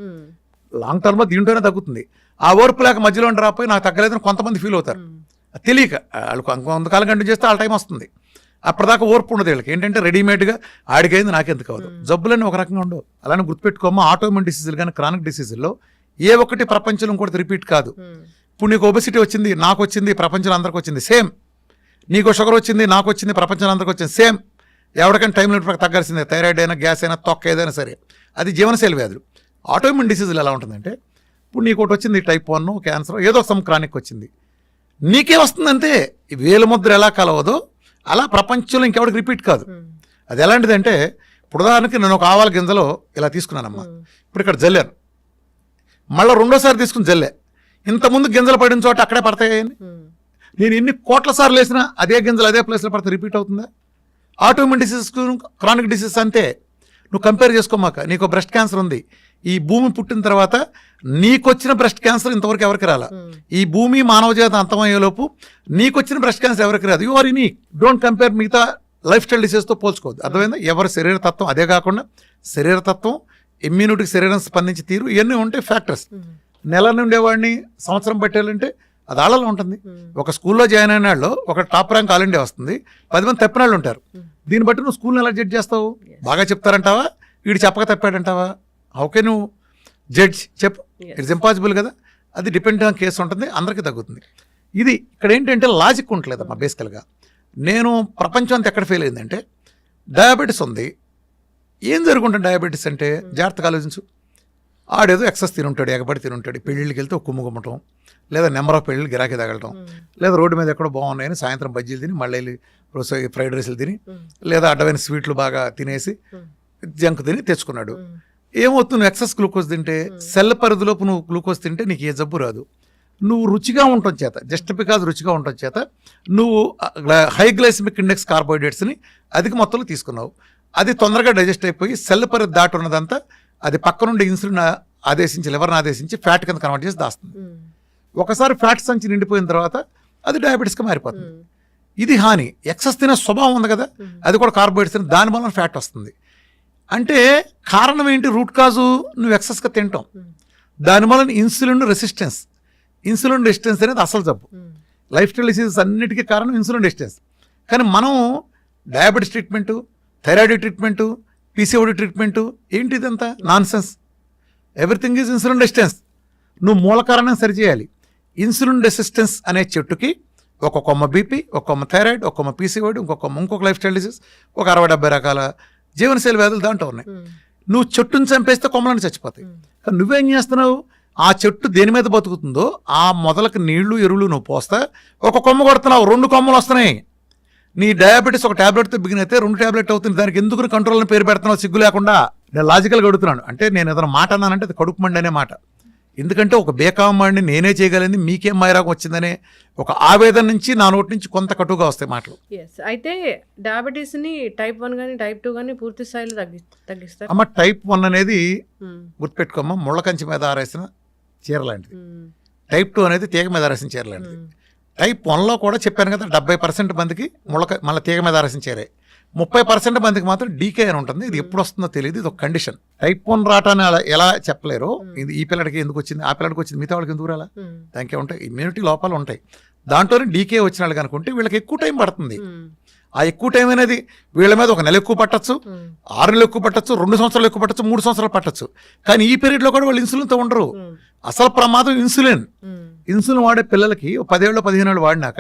లాంగ్ టర్మ్లో దీంట్లోనే తగ్గుతుంది. ఆ ఓర్పులేక మధ్యలో రాపోయి నాకు తగ్గలేదని కొంతమంది ఫీల్ అవుతారు. తెలియక వాళ్ళు కొంతకాలం కంటిన్యూ చేస్తే వాళ్ళ టైం వస్తుంది. అప్పటిదాకా ఓర్పు ఉండదు వీళ్ళకి. ఏంటంటే రెడీమేడ్గా ఆడికైంది నాకెందుకు కాదు. జబ్బులన్నీ ఒక రకంగా ఉండవు. అలానే గుర్తుపెట్టుకోమా, ఆటోఇమ్యూన్ డిసీజులు కానీ క్రానిక్ డిసీజుల్లో ఏ ఒక్కటి ప్రపంచంలో ఇంకోటి రిపీట్ కాదు. ఇప్పుడు నీకు ఒబెసిటీ వచ్చింది, నాకు వచ్చింది, ప్రపంచంలో అందరికి వచ్చింది సేమ్. నీకు షుగర్ వచ్చింది, నాకు వచ్చింది, ప్రపంచంలో అందరికి వచ్చింది సేమ్. ఎవరికైనా టైం లిమిట్ తగ్గాల్సిందే. థైరాయిడ్ అయినా, గ్యాస్ అయినా, తొక్క ఏదైనా సరే. అది జీవనశైలి వ్యాధులు. ఆటోఇమ్యూన్ డిసీజులు ఎలా ఉంటుందంటే ఇప్పుడు నీకు ఒకటి వచ్చింది టైప్ 1 క్యాన్సర్, ఏదో సమ్ క్రానిక్ వచ్చింది, నీకే వస్తుందంతే. వేలు ముద్ర ఎలా కలవదో అలా ప్రపంచంలో ఇంకెవరికి రిపీట్ కాదు. అది ఎలాంటిదంటే ఇప్పుడు ఉదాహరణకి నేను ఒక ఆవాల గింజలో ఇలా తీసుకున్నానమ్మా, ఇప్పుడు ఇక్కడ జల్లాను, మళ్ళీ రెండోసారి తీసుకుని జల్లే, ఇంతకుముందు గింజలు పడిన చోట అక్కడే పడతాయని. నేను ఎన్ని కోట్ల సార్లు వేసినా అదే గింజలు అదే ప్లేస్లో పడితే రిపీట్ అవుతుందా? ఆటోఇమ్యూన్ డిసీజెస్, క్రానిక్ డిసీజెస్ అంతే. నువ్వు కంపేర్ చేసుకోమాక. నీకు బ్రెస్ట్ క్యాన్సర్ ఉంది, ఈ భూమి పుట్టిన తర్వాత నీకొచ్చిన బ్రెస్ట్ క్యాన్సర్ ఇంతవరకు ఎవరికి రాలా. ఈ భూమి మానవ జాతి అంతమయ్యేలోపు నీకొచ్చిన బ్రెస్ట్ క్యాన్సర్ ఎవరికి రాదు. You are unique. Don't compare మిగతా లైఫ్ స్టైల్ డిసీజ్తో పోల్చుకోవద్దు. అర్థమైందా? ఎవరి శరీర తత్వం అదే కాకుండా శరీర తత్వం, ఇమ్యూనిటీకి శరీరం స్పందించి తీరు, ఇవన్నీ ఉంటాయి ఫ్యాక్టర్స్. నెల ఉండేవాడిని సంవత్సరం పెట్టాలంటే అది ఆళ్ళలో ఉంటుంది. ఒక స్కూల్లో జాయిన్ అయిన వాళ్ళు ఒక టాప్ ర్యాంక్ ఆల్ ఇండియా వస్తుంది, 10 మంది తప్పిన వాళ్ళు ఉంటారు. దీన్ని బట్టి నువ్వు స్కూల్ని ఎలా జడ్జ్ చేస్తావు? బాగా చెప్తారంటావా, వీడు చెప్పక తప్పాడంటావా? How can you judge? చెప్పు. ఇట్స్ ఇంపాసిబుల్ కదా. అది డిపెండ్ ఆన్ కేసు ఉంటుంది, అందరికీ తగ్గుతుంది. ఇది ఇక్కడ ఏంటంటే లాజిక్ ఉండలేదమ్మా. బేసికల్గా నేను ప్రపంచం అంతా ఎక్కడ ఫెయిల్ అయిందంటే, డయాబెటీస్ ఉంది. ఏం జరుగుంటుంది డయాబెటీస్ అంటే? జాగ్రత్తగా ఆలోచించు. ఆడేదో ఎక్సెస్ తినుంటాడు, ఎగబడి తినుంటాడు, పెళ్ళిళ్ళకి వెళ్తే ఒక కుమ్ము గుమ్మటం, లేదా నెంబర్ ఆఫ్ పెళ్ళిళ్ళు గిరాకీ తగలటం, లేదా రోడ్డు మీద ఎక్కడో బాగున్నాయని సాయంత్రం బజ్జీలు తిని మళ్ళీ వెళ్ళి ఫ్రైడ్ రైస్లు తిని, లేదా అడ్డమైన స్వీట్లు బాగా తినేసి జంక్ తిని తెచ్చుకున్నాడు. ఏమవుతుంది? నువ్వు ఎక్సెస్ గ్లూకోజ్ తింటే, సెల్ పరిధిలోపు నువ్వు గ్లూకోజ్ తింటే నీకు ఏ జబ్బు రాదు. నువ్వు రుచిగా ఉండటం చేత, జస్ట్ బికాజ్ రుచిగా ఉండటం చేత నువ్వు హై గ్లైసమిక్ ఇండెక్స్ కార్బోహైడ్రేట్స్ని అధిక మొత్తంలో తీసుకున్నావు. అది తొందరగా డైజెస్ట్ అయిపోయి సెల్ పరిధి దాటి ఉన్నదంతా అది పక్క నుండి ఇన్సులిన్ ఆదేశించి, లివర్ని ఆదేశించి ఫ్యాట్ కింద కన్వర్ట్ చేసి దాస్తుంది. ఒకసారి ఫ్యాట్ సంచి నిండిపోయిన తర్వాత అది డయాబెటీస్గా మారిపోతుంది. ఇది హాని. ఎక్సెస్ తినే స్వభావం ఉంది కదా, అది కూడా కార్బోహైడ్రేట్స్ తిని, దాని వలన ఫ్యాట్ వస్తుంది. అంటే కారణం ఏంటి? రూట్ కాజు నువ్వు ఎక్సెస్గా తింటాం, దాని వలన ఇన్సులిన్ రెసిస్టెన్స్. ఇన్సులిన్ రెసిస్టెన్స్ అనేది అసలు జబ్బు. లైఫ్ స్టైల్ డిసీజెస్ అన్నిటికీ కారణం ఇన్సులిన్ రెసిస్టెన్స్. కానీ మనం diabetes treatment, thyroid treatment, PCOD treatment, ఏంటి ఇదంతా non sense. Everything is insulin resistance. నువ్వు మూల కారణం సరిచేయాలి. ఇన్సులిన్ రెసిస్టెన్స్ అనే చెట్టుకి ఒక కొమ్మ బీపీ, ఒక కొమ్మ థైరాయిడ్, ఒక కొమ్మ పీసీఓడి, ఇంకొక లైఫ్ స్టైల్ డిసీజ్, ఒక 60-70 రకాల జీవనశైలి వ్యాధులు దాంట్లో ఉన్నాయి. నువ్వు చెట్టును చంపేస్తే కొమ్మలను చచ్చిపోతాయి. కానీ నువ్వేం చేస్తున్నావు? ఆ చెట్టు దేని మీద బతుకుతుందో ఆ మొదలకు నీళ్లు ఎరువులు నువ్వు పోస్తా, ఒక కొమ్మ కొడుతున్నావు, 2 కొమ్మలు వస్తున్నాయి. నీ డయాబెటీస్ ఒక ట్యాబ్లెట్తో బిగిన్ అయితే 2 ట్యాబ్లెట్ అవుతుంది. దానికి ఎందుకు కంట్రోల్ అని పేరు పెడుతున్నావు సిగ్గు లేకుండా? నేను లాజికల్గా అడుగుతున్నాను. అంటే నేను ఏదైనా మాట అన్నానంటే అది కడుపు మండి అనే మాట. ఎందుకంటే ఒక బేకామాడిని నేనే చేయగలిగింది, మీకేం మైరాకు వచ్చిందనే ఒక ఆవేదన నుంచి నా నోటి నుంచి కొంత కటుగా వస్తాయి మాటలు. అయితే డయాబెటీస్ని టైప్ 1 కానీ టైప్ 2 కానీ పూర్తి స్థాయిలో తగ్గిస్తారు అమ్మ. టైప్ 1 అనేది గుర్తుపెట్టుకోమ్మా, ముళ్ళ కంచి మీద ఆరేసిన చీర లాంటిది. టైప్ 2 అనేది తీగ మీద ఆరేసిన చీర లాంటిది. టైప్ 1లో కూడా చెప్పాను కదా, 70% మందికి మళ్ళీ తీగ మీద ఆరేసిన చీరే, 30% మందికి మాత్రం డీకే అని ఉంటుంది. ఇది ఎప్పుడు వస్తుందో తెలియదు, ఇది ఒక కండిషన్. టైప్ 1 రావటాన్ని ఎలా చెప్పలేరు. ఇది ఈ పిల్లడికి ఎందుకు వచ్చింది, ఆ పిల్లడికి వచ్చింది, మిగతా వాళ్ళకి ఎందుకు రాలా? దానికే ఉంటాయి, ఇమ్యూనిటీ లోపాలు ఉంటాయి. దాంట్లోనే డీకే వచ్చిన వాళ్ళు కనుకుంటే వీళ్ళకి ఎక్కువ టైం పడుతుంది. ఆ ఎక్కువ టైం అనేది వీళ్ళ మీద 1 నెల ఎక్కువ పట్టచ్చు, 6 నెలలు ఎక్కువ పట్టచ్చు, 2 సంవత్సరాలు ఎక్కువ పట్టచ్చు, 3 సంవత్సరాలు పట్టచ్చు. కానీ ఈ పీరియడ్లో కూడా వాళ్ళు ఇన్సులిన్తో ఉండరు. అసలు ప్రమాదం ఇన్సులిన్. ఇన్సులిన్ వాడే పిల్లలకి 10 ఏళ్ళు 15 ఏళ్ళు వాడినాక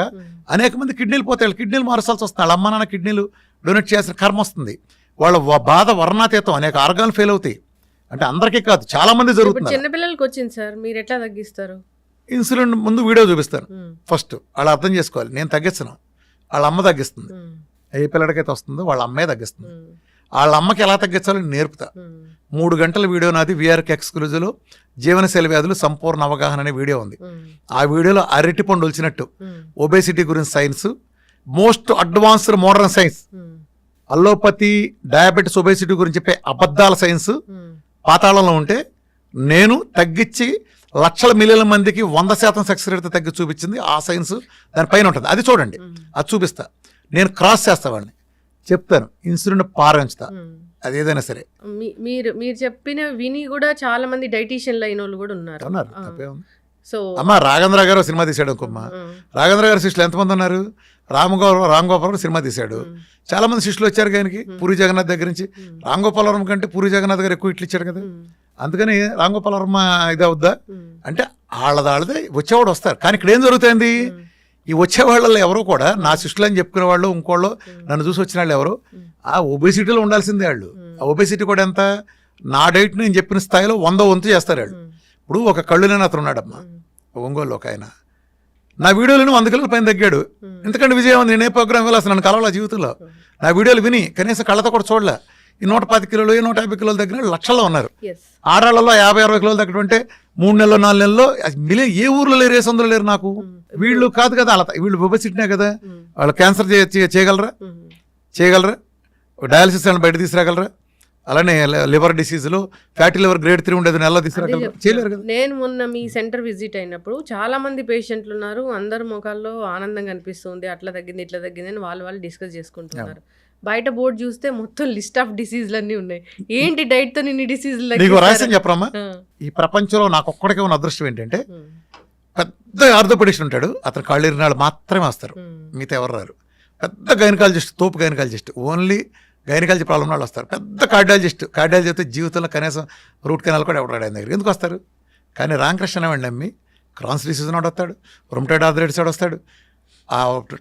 అనేక మంది కిడ్నీలు పోతాయి. కిడ్నీలు మారసాల్సి వస్తుంది. వాళ్ళ అమ్మ నాన్న కిడ్నీలు డొనేట్ చేయాల్సిన కర్మ వస్తుంది. వాళ్ళ బాధ వర్ణాతీతం, అనేక ఆర్గాన్లు ఫెయిల్ అవుతాయి. అంటే అందరికీ కాదు, చాలా మంది జరుగుతుంది. చిన్న పిల్లలకి వచ్చింది సార్, మీరు ఎట్లా తగ్గిస్తారు? ఇన్సులిన్ ముందు వీడియో చూపిస్తాను. ఫస్ట్ వాళ్ళు అర్థం చేసుకోవాలి, నేను తగ్గించను, వాళ్ళ అమ్మ తగ్గిస్తుంది. ఏ పిల్లడికైతే వస్తుందో వాళ్ళ అమ్మే తగ్గిస్తుంది. వాళ్ళ అమ్మకి ఎలా తగ్గించాలని నేర్పుతా. 3 గంటల వీడియో నాది వీఆర్కి ఎక్స్క్లూజివ్లో జీవనశైలి వ్యాధులు సంపూర్ణ అవగాహన అనే వీడియో ఉంది. ఆ వీడియోలో అరటిపండు వచ్చినట్టు ఒబేసిటీ గురించి science, most advanced modern science, allopathy, diabetes, obesity గురించి చెప్పే అబద్ధాల సైన్స్ పాతాళంలో ఉంటే, నేను తగ్గించి లక్షల మిలియన్ల మందికి 100% సక్సెస్ రేట్తో తగ్గి చూపించింది ఆ సైన్స్ దానిపైన ఉంటుంది. అది చూడండి, అది చూపిస్తా. నేను క్రాస్ చేస్తా, వాడిని చెప్తాను, ఇన్సులిన్ పారించుతా, అదేదైనా సరే. మీరు చెప్పిన విని కూడా చాలా మంది డైటీషియన్లు అయిన వాళ్ళు కూడా ఉన్నారు. సో అమ్మ, రాఘవేంద్ర గారు సినిమా తీశాడు అనుకోమ్మా. రాఘవేంద్ర గారి శిష్యులు ఎంతమంది ఉన్నారు? రామ్ గోపాలవరం సినిమా తీశాడు, చాలా మంది శిష్యులు వచ్చారు ఆయనకి. పూరి జగన్నాథ్ దగ్గర నుంచి. రామ్ గోపాలవరం కంటే పూరి జగన్నాథ్ గారు ఎక్కువ ఇట్లు ఇచ్చాడు కదా. అందుకని రామ్ గోపాలవర్మ ఇది అవుద్దా అంటే వాళ్ళదే వచ్చేవాడు వస్తారు. కానీ ఇక్కడ ఏం జరుగుతుంది? ఈ వచ్చేవాళ్ళలో ఎవరో కూడా నా శిష్యులు అని చెప్పుకునే వాళ్ళు, ఇంకోళ్ళు నన్ను చూసి వచ్చిన వాళ్ళు ఎవరు ఆ ఒబేసిటీలో ఉండాల్సిందే. వాళ్ళు ఆ ఒబేసిటీ కూడా ఎంత, నా డైట్ నేను చెప్పిన స్థాయిలో 100 వంతు చేస్తారు వాళ్ళు. ఇప్పుడు ఒక కళ్ళు లేని అతను ఉన్నాడమ్మా ఒంగోలు, ఒక ఆయన నా వీడియోలను 100 కిలోల పైన తగ్గాడు. ఎందుకంటే విజయం ఉంది, నేనే ప్రోగ్రామ్ వెళ్ళాల్సి నన్ను కలవాల జీవితంలో. నా వీడియోలు విని కనీసం కళ్ళతో కూడా చూడలే. ఈ 110 కిలోలు 150 కిలోలు దగ్గర లక్షల్లో ఉన్నారు. ఆడాళ్ళలో 50-60 కిలోలు తగ్గడం అంటే 3 నెలలు 4 నెలల్లో మిలియన్. ఏ ఊర్లో లేరు, ఏ సందులో లేరు. నాకు వీళ్ళు కాదు కదా, అలా వీళ్ళు ఒబెసిటీనే కదా. వాళ్ళు క్యాన్సర్ చేయగలరా, డయాలసిస్ అని బయట తీసుకురాగలరా? అలానే లివర్ డిసీజులు, ఫ్యాటీ లివర్ గ్రేడ్ 3 ఉండేది నెలలో తీసుకురాగలరా? చేయలేరు కదా. నేను మొన్న మీ సెంటర్ విజిట్ అయినప్పుడు చాలా మంది పేషెంట్లు ఉన్నారు, అందరు ముఖాల్లో ఆనందంగా అనిపిస్తుంది, అట్లా తగ్గింది ఇట్లా తగ్గింది అని వాళ్ళు డిస్కస్ చేసుకుంటున్నారు. బయట బోర్డు చూస్తే మొత్తం లిస్ట్ ఆఫ్ డిసీజులు అన్నీ ఉన్నాయి. ఏంటి డైట్ తో ఇన్ని డిసీజులు? నీకు రహస్యం చెప్పరమ్మా, ఈ ప్రపంచంలో నాకు ఒక్కడికే ఉన్న అదృష్టం ఏంటంటే పెద్ద ఆర్థోపెడిస్ట్ ఉంటాడు, అతను కాళ్ళు ఇరినాళ్ళు మాత్రమే వస్తారు, మిగతా ఎవరు రారు. పెద్ద గైనకాలజిస్ట్, తోపు గైనకాలజిస్ట్, ఓన్లీ గైనకాలజీ ప్రాబ్లం వాళ్ళు వస్తారు. పెద్ద కార్డియాలజిస్ట్ జీవితంలో కనీసం రూట్ కెనాల్ కూడా ఎవరు ఆయన దగ్గర ఎందుకు వస్తారు? కానీ రామకృష్ణ వాడిని నమ్మి క్రాన్స్ డిసీజ్ నాడు వస్తాడు, రొమటైడ్ ఆర్థరైటిస్ వాడు వస్తాడు,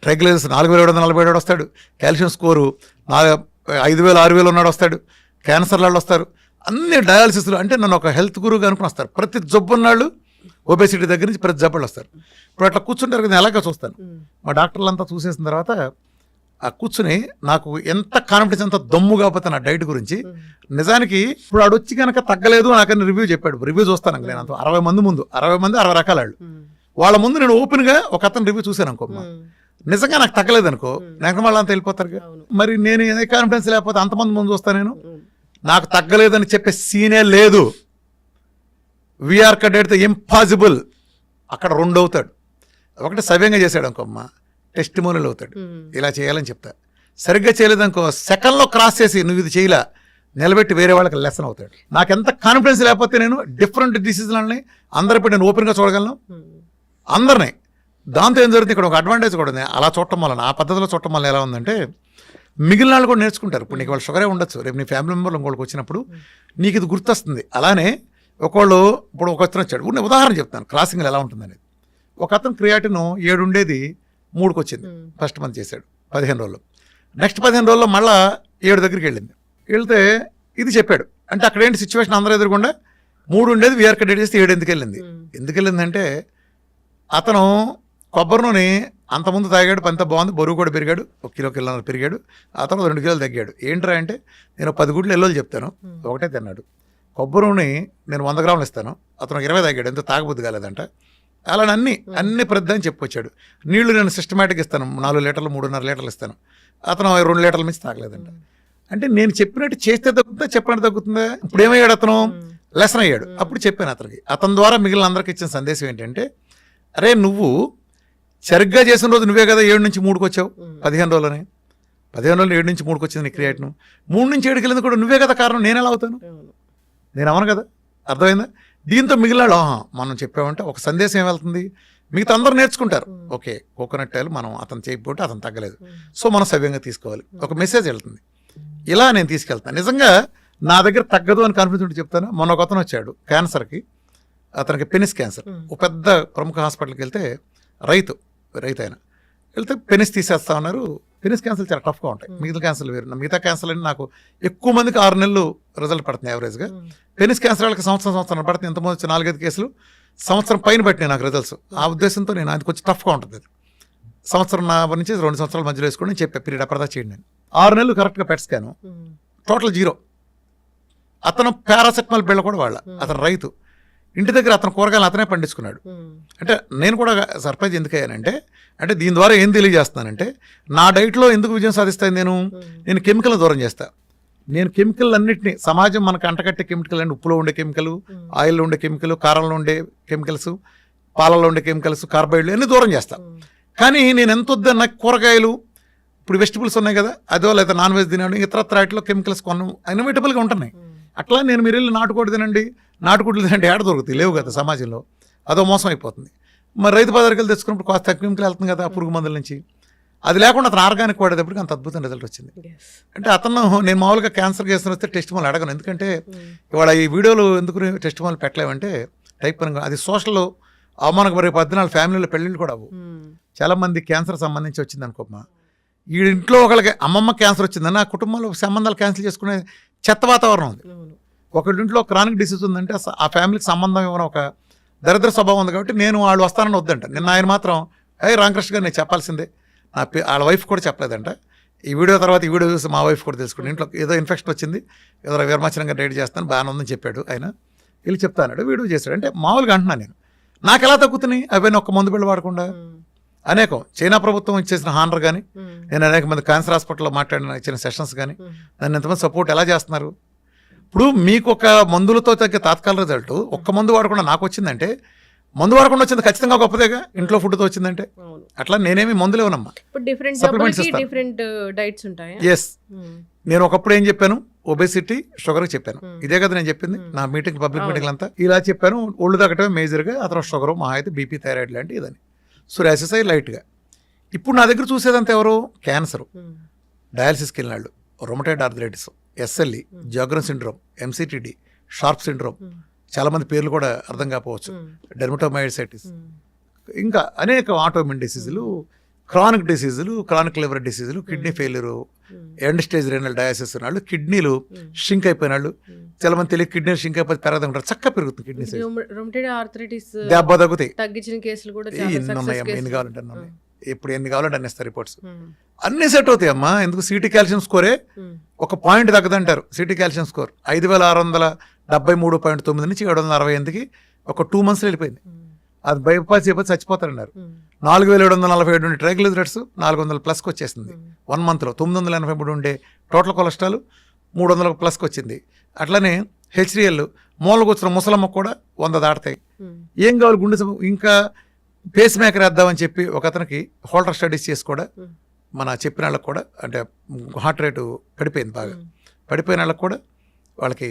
ట్రైగ్లిజరైడ్స్ 4747 వస్తాడు, కాల్షియం స్కోరు 5000-6000 ఉన్నాడు వస్తాడు, క్యాన్సర్ వాళ్ళు వస్తారు, అన్ని డయాలసిస్లు. అంటే నన్ను ఒక హెల్త్ గురువుగా అనుకుని వస్తారు. ప్రతి జబ్బున్నాళ్ళు ఒబేసిటీ దగ్గర నుంచి ప్రతి జబ్బులు వస్తారు. ఇప్పుడు అట్లా కూర్చుంటారు కదా, ఎలాగ చూస్తాను. మా డాక్టర్లు అంతా చూసేసిన తర్వాత ఆ కూర్చుని నాకు ఎంత కాన్ఫిడెన్స్, ఎంత దమ్ము కాకపోతే నా డైట్ గురించి. నిజానికి ఇప్పుడు ఆడొచ్చి కనుక తగ్గలేదు నాకని రివ్యూ చెప్పాడు. రివ్యూ చూస్తాను నేను అంత 60 మంది ముందు, 60 మంది 60 రకాల వాళ్ళు. వాళ్ళ ముందు నేను ఓపెన్గా ఒక అతను రివ్యూ చూశాను అనుకో, నిజంగా నాకు తగ్గలేదు అనుకో, నాకు వాళ్ళు అంతా వెళ్ళిపోతారు. మరి నేను ఏ కాన్ఫిడెన్స్ లేకపోతే అంతమంది ముందు చూస్తాను. నేను నాకు తగ్గలేదని చెప్పే సీనే లేదు. వీఆర్ కడేడితే ఇంపాసిబుల్. అక్కడ 2 అవుతాడు. ఒకటి సవ్యంగా చేశాడు అనుకోమ్మ, టెస్టిమోనియల్ అవుతాడు, ఇలా చేయాలని చెప్తా. సరిగ్గా చేయలేదనుకో, సెకండ్లో క్రాస్ చేసి నువ్వు ఇది చేయలా నిలబెట్టి వేరే వాళ్ళకి లెసన్ అవుతాడు. నాకు ఎంత కాన్ఫిడెన్స్ లేకపోతే నేను డిఫరెంట్ డిసీజులని అందరిపై నేను ఓపెన్గా చూడగలను అందరినీ. దాంతో ఏం జరుగుతుంది, ఇక్కడ ఒక అడ్వాంటేజ్ కూడా ఉంది. అలా చూడటం వలన, ఆ పద్ధతిలో చూడటం వల్ల ఎలా ఉందంటే మిగిలిన వాళ్ళు కూడా నేర్చుకుంటారు. ఇప్పుడు నీకు వాళ్ళు షుగరే ఉండొచ్చు, రేపు నీ ఫ్యామిలీ మెంబర్లు ఇంకోళ్ళకి వచ్చినప్పుడు నీకు ఇది గుర్తొస్తుంది. అలానే ఒకళ్ళు ఇప్పుడు ఒక అతను వచ్చాడు, ఉదాహరణ చెప్తాను క్రాసింగ్లు ఎలా ఉంటుంది అనేది. ఒక అతను క్రియాటిన్ 7 ఉండేది 3కి వచ్చింది, ఫస్ట్ మంత్ చేశాడు 15 రోజుల్లో. నెక్స్ట్ 15 రోజుల్లో మళ్ళీ 7 దగ్గరికి వెళ్తే ఇది చెప్పాడు. అంటే అక్కడ ఏంటి సిచ్యువేషన్, అందరూ ఎదురుకుండా 3 ఉండేది వీఆర్ కడేట్ చేస్తే 7 ఎందుకు వెళ్ళిందంటే అతను కొబ్బరి నూనె అంతకుముందు తాగాడు, అంత బాగుంది, బరువు కూడా పెరిగాడు, 1 కిలోన్నర పెరిగాడు. ఆ తర్వాత 2 కిలోలు తగ్గాడు. ఏంట్రా అంటే నేను 10 గుడ్లు ఎల్లోలు చెప్తాను, ఒకటే తిన్నాడు. కొబ్బరి నూనె నేను 100 గ్రాములు ఇస్తాను, అతను 20 తాగాడు, ఎంతో తాగబుద్ధి కాలేదంట. అలా అన్ని ప్రద్దని చెప్పుకొచ్చాడు. నీళ్లు నేను సిస్టమేటిక్ ఇస్తాను, 4 లీటర్లు 3.5 లీటర్లు ఇస్తాను, అతను 2 లీటర్ల మించి తాగలేదంట. అంటే నేను చెప్పినట్టు చేస్తే తగ్గుతుందా, చెప్పినట్టు తగ్గుతుందా? ఇప్పుడు ఏమయ్యాడు అతను, లెసన్ అయ్యాడు. అప్పుడు చెప్పాను అతనికి. అతని ద్వారా మిగిలిన అందరికి ఇచ్చిన సందేశం ఏంటంటే, అరే నువ్వు సరిగ్గా చేసిన రోజు నువ్వే కదా 7 నుంచి 3కి వచ్చావు, 15 రోజులని. 15 రోజులు 7 నుంచి 3కి వచ్చింది నీ క్రియేట్ను. 3 నుంచి 7కి వెళ్ళింది కూడా నువ్వే కదా కారణం, నేను ఎలా అవుతాను? నేను అవను కదా. అర్థమైందా? దీంతో మిగిలినాడు మనం చెప్పామంటే ఒక సందేశం ఏమవుతుంది, మిగతా అందరూ నేర్చుకుంటారు. ఓకే, కోకోనట్ ఆయిల్ మనం అతను చేయకపోతే అతను తగ్గలేదు, సో మనం సవ్యంగా తీసుకోవాలి, ఒక మెసేజ్ వెళ్తుంది. ఇలా నేను తీసుకెళ్తాను. నిజంగా నా దగ్గర తగ్గదు అని కాన్ఫిడెన్స్ ఉంటే చెప్తాను. మొన్న ఒక అతను వచ్చాడు క్యాన్సర్కి, అతనికి పెనిస్ క్యాన్సర్. ఒక పెద్ద ప్రముఖ హాస్పిటల్కి వెళ్తే రైతు ఆయన వెళ్తే పెనిస్ తీసేస్తా ఉన్నారు. పెనిస్ క్యాన్సర్ చాలా టఫ్గా ఉంటాయి, మిగతా క్యాన్సర్లు వేరు. మిగతా క్యాన్సర్లు అని నాకు ఎక్కువ మందికి 6 నెలలు రిజల్ట్ పడుతుంది యావరేజ్గా. పెనిస్ క్యాన్సర్ వాళ్ళకి సంవత్సరం పడుతుంది. ఎంతమంది వచ్చి 4-5 కేసులు సంవత్సరం పైన పట్టినాయి నాకు రిజల్ట్స్. ఆ ఉద్దేశంతో నేను అది కొంచెం టఫ్గా ఉంటుంది. అది సంవత్సరం నుంచి 2 సంవత్సరాల మధ్యలో వేసుకొని నేను చెప్పా పీరియడ్ అప్పటిదా చేయండి. నేను 6 నెలలు కరెక్ట్గా పెట్ స్కాను, టోటల్ 0. అతను పారాసెటమాల్ బిళ్ళ కూడా వాళ్ళ, అతను రైతు, ఇంటి దగ్గర అతను కూరగాయలు అతనే పండించుకున్నాడు. అంటే నేను కూడా సర్ప్రైజ్ ఎందుకు అయ్యానంటే, అంటే దీని ద్వారా ఏం తెలియజేస్తున్నానంటే, నా డైట్లో ఎందుకు విజయం సాధిస్తాను, నేను కెమికల్ దూరం చేస్తా. నేను కెమికల్ అన్నింటినీ, సమాజం మనకు అంటకట్టే కెమికల్ అండి, ఉప్పులో ఉండే కెమికల్, ఆయిల్లో ఉండే కెమికల్, కారంలో ఉండే కెమికల్స్, పాలల్లో ఉండే కెమికల్స్, కార్బోహైడ్రేట్లు అన్నీ దూరం చేస్తా. కానీ నేను ఎంత వద్దన్న కూరగాయలు, ఇప్పుడు వెజిటబుల్స్ ఉన్నాయి కదా, అదో లేదా నాన్ వెజ్ తినండి, ఇతరత్ర వాటిలో కెమికల్స్ కొనం ఇన్ఎవిటబుల్గా ఉంటున్నాయి. అట్లా నేను మీరు వెళ్ళి నాటుకోడి తినండి, నాటుకోట్లు తినండి, ఏడ దొరుకుతాయి, లేవు కదా సమాజంలో, అదో మోసం అయిపోతుంది. మరి రైతు బజార్కి వెళ్ళి తెచ్చుకున్నప్పుడు కాస్త తక్కువ కెమికల్ వెళ్తుంది కదా పురుగు మందుల నుంచి. అది లేకుండా అతను ఆర్గానిక్ వాడేటప్పటికి అంత అద్భుతమైన రిజల్ట్ వచ్చింది. అంటే అతను, నేను మామూలుగా క్యాన్సర్ కేసులు వస్తే టెస్ట్ మాల్ అడగను, ఎందుకంటే ఇవాళ ఈ వీడియోలు ఎందుకు టెస్ట్ మాల్ పెట్టలేమంటే టైప్ పరంగా అది సోషల్ అవమానకు. మరి 14 ఫ్యామిలీలో పెళ్ళిళ్ళు కూడా అవ్వు. చాలామంది క్యాన్సర్ సంబంధించి వచ్చింది అనుకోమ్మా, ఈ ఇంట్లో ఒకళ్ళకి అమ్మమ్మ క్యాన్సర్ వచ్చిందని ఆ కుటుంబంలో సంబంధాలు క్యాన్సిల్ చేసుకునే చెత్త వాతావరణం ఉంది. ఒకరింట్లో క్రానిక్ డిసీజ్ ఉందంటే ఆ ఫ్యామిలీకి సంబంధం ఇవ్వడం ఒక దరిద్ర స్వభావం ఉంది. కాబట్టి నేను వాళ్ళు వస్తానని వద్దంట. నిన్న ఆయన మాత్రం రామకృష్ణ గారు నేను చెప్పాల్సిందే, వాళ్ళ వైఫ్ కూడా చెప్పలేదంట. ఈ వీడియో తర్వాత ఈ వీడియో చూసి మా వైఫ్ కూడా తెలుసుకుని ఇంట్లో ఏదో ఇన్ఫెక్షన్ వచ్చింది, ఏదో వీరమాచనంగా డైట్ చేస్తాను బాగానే ఉందని చెప్పాడు ఆయన. వీళ్ళు చెప్తాడు వీడియో చేశాడు. అంటే మామూలుగా అంటున్నాను నేను, నాకు ఎలా తగ్గుతున్నాయి అవన్నీ ఒక్క మందు బిళ్ళ వాడకుండా. అనేకం చైనా ప్రభుత్వం ఇచ్చేసిన హానర్ కానీ, నేను అనేక మంది క్యాన్సర్ హాస్పిటల్లో మాట్లాడిన ఇచ్చిన సెషన్స్ కానీ, దాన్ని ఎంతమంది సపోర్ట్ ఎలా చేస్తున్నారు. ఇప్పుడు మీకు ఒక మందులతో తగ్గ తాత్కాల రిజల్ట్ ఒక్క మందు వాడకుండా నాకు వచ్చిందంటే, మందు వాడకుండా వచ్చింది ఖచ్చితంగా గొప్పదేగా ఇంట్లో ఫుడ్తో వచ్చిందంటే. అట్లా నేనేమి మందులు ఇవ్వనమ్మా, సప్లిమెంట్స్ ఇస్తాను. ఎస్, నేను ఒకప్పుడు ఏం చెప్పాను, ఒబేసిటీ షుగర్ చెప్పాను. ఇదే కదా నేను చెప్పింది నా మీటింగ్, పబ్లిక్ మీటింగ్ అంతా ఇలా చెప్పాను. ఒళ్ళు తగ్గటమే మేజర్గా, ఆ తర్వాత షుగర్, మహా అయితే బీపీ, థైరాయిడ్ లాంటి ఇదని, సోరియాసిస్ లైట్గా. ఇప్పుడు నా దగ్గర చూసేదంతా ఎవరు, క్యాన్సర్, డయాలసిస్కి వెళ్ళినాళ్ళు, rheumatoid arthritis, SLE, Sjogren syndrome, MCTD, Sharp syndrome, చాలామంది పేర్లు కూడా అర్థం కాకపోవచ్చు, డెర్మటోమైసైటిస్, ఇంకా అనేక ఆటోమిన్ డిసీజులు, క్రానిక్ డిసీజులు, క్రానిక్ లివర్ డిసీజులు, kidney failure, end stage renal disease ఉన్నాళ్ళు, కిడ్నీలు షింక్ అయిపోయినాళ్ళు. చాలా మంది తెలియక కిడ్నీలు షింక్ అయిపోయి పెరగదంటారు, చక్కగా పెరుగుతుంది కిడ్నీ సైజ్, దెబ్బ తగ్గుతాయి. ఎన్ని కావాలంటే ఇప్పుడు ఎన్ని కావాలంటే అన్ని ఇస్తారు రిపోర్ట్స్, అన్ని సెట్ అవుతాయి అమ్మా. ఎందుకు సిటీ కాల్షియం స్కోరే ఒక పాయింట్ తగ్గదంటారు. సిటీ కాల్షియం స్కోర్ 5673.9 నుంచి 768కి ఒక 2 months వెళ్ళిపోయింది. అది బైపాస్ అయిపోతే చచ్చిపోతారన్నారు. 4747 ఉండే ట్రైగ్లిజరైడ్స్ 400+ వచ్చేసింది 1 monthలో. 983 ఉండే టోటల్ కొలెస్ట్రాల్ 300+ వచ్చింది. అట్లనే హెచ్డిఎల్ మూలకు వచ్చిన ముసలమ్మ కూడా 100 దాటుతాయి. ఏం కావాలి గుండె, ఇంకా పేస్ మేకర్ వేద్దామని చెప్పి ఒక అతనికి హోల్డర్ స్టడీస్ చేసి కూడా మన చెప్పిన వాళ్ళకి కూడా, అంటే హార్ట్ రేటు పడిపోయింది బాగా, పడిపోయిన వాళ్ళకి కూడా వాళ్ళకి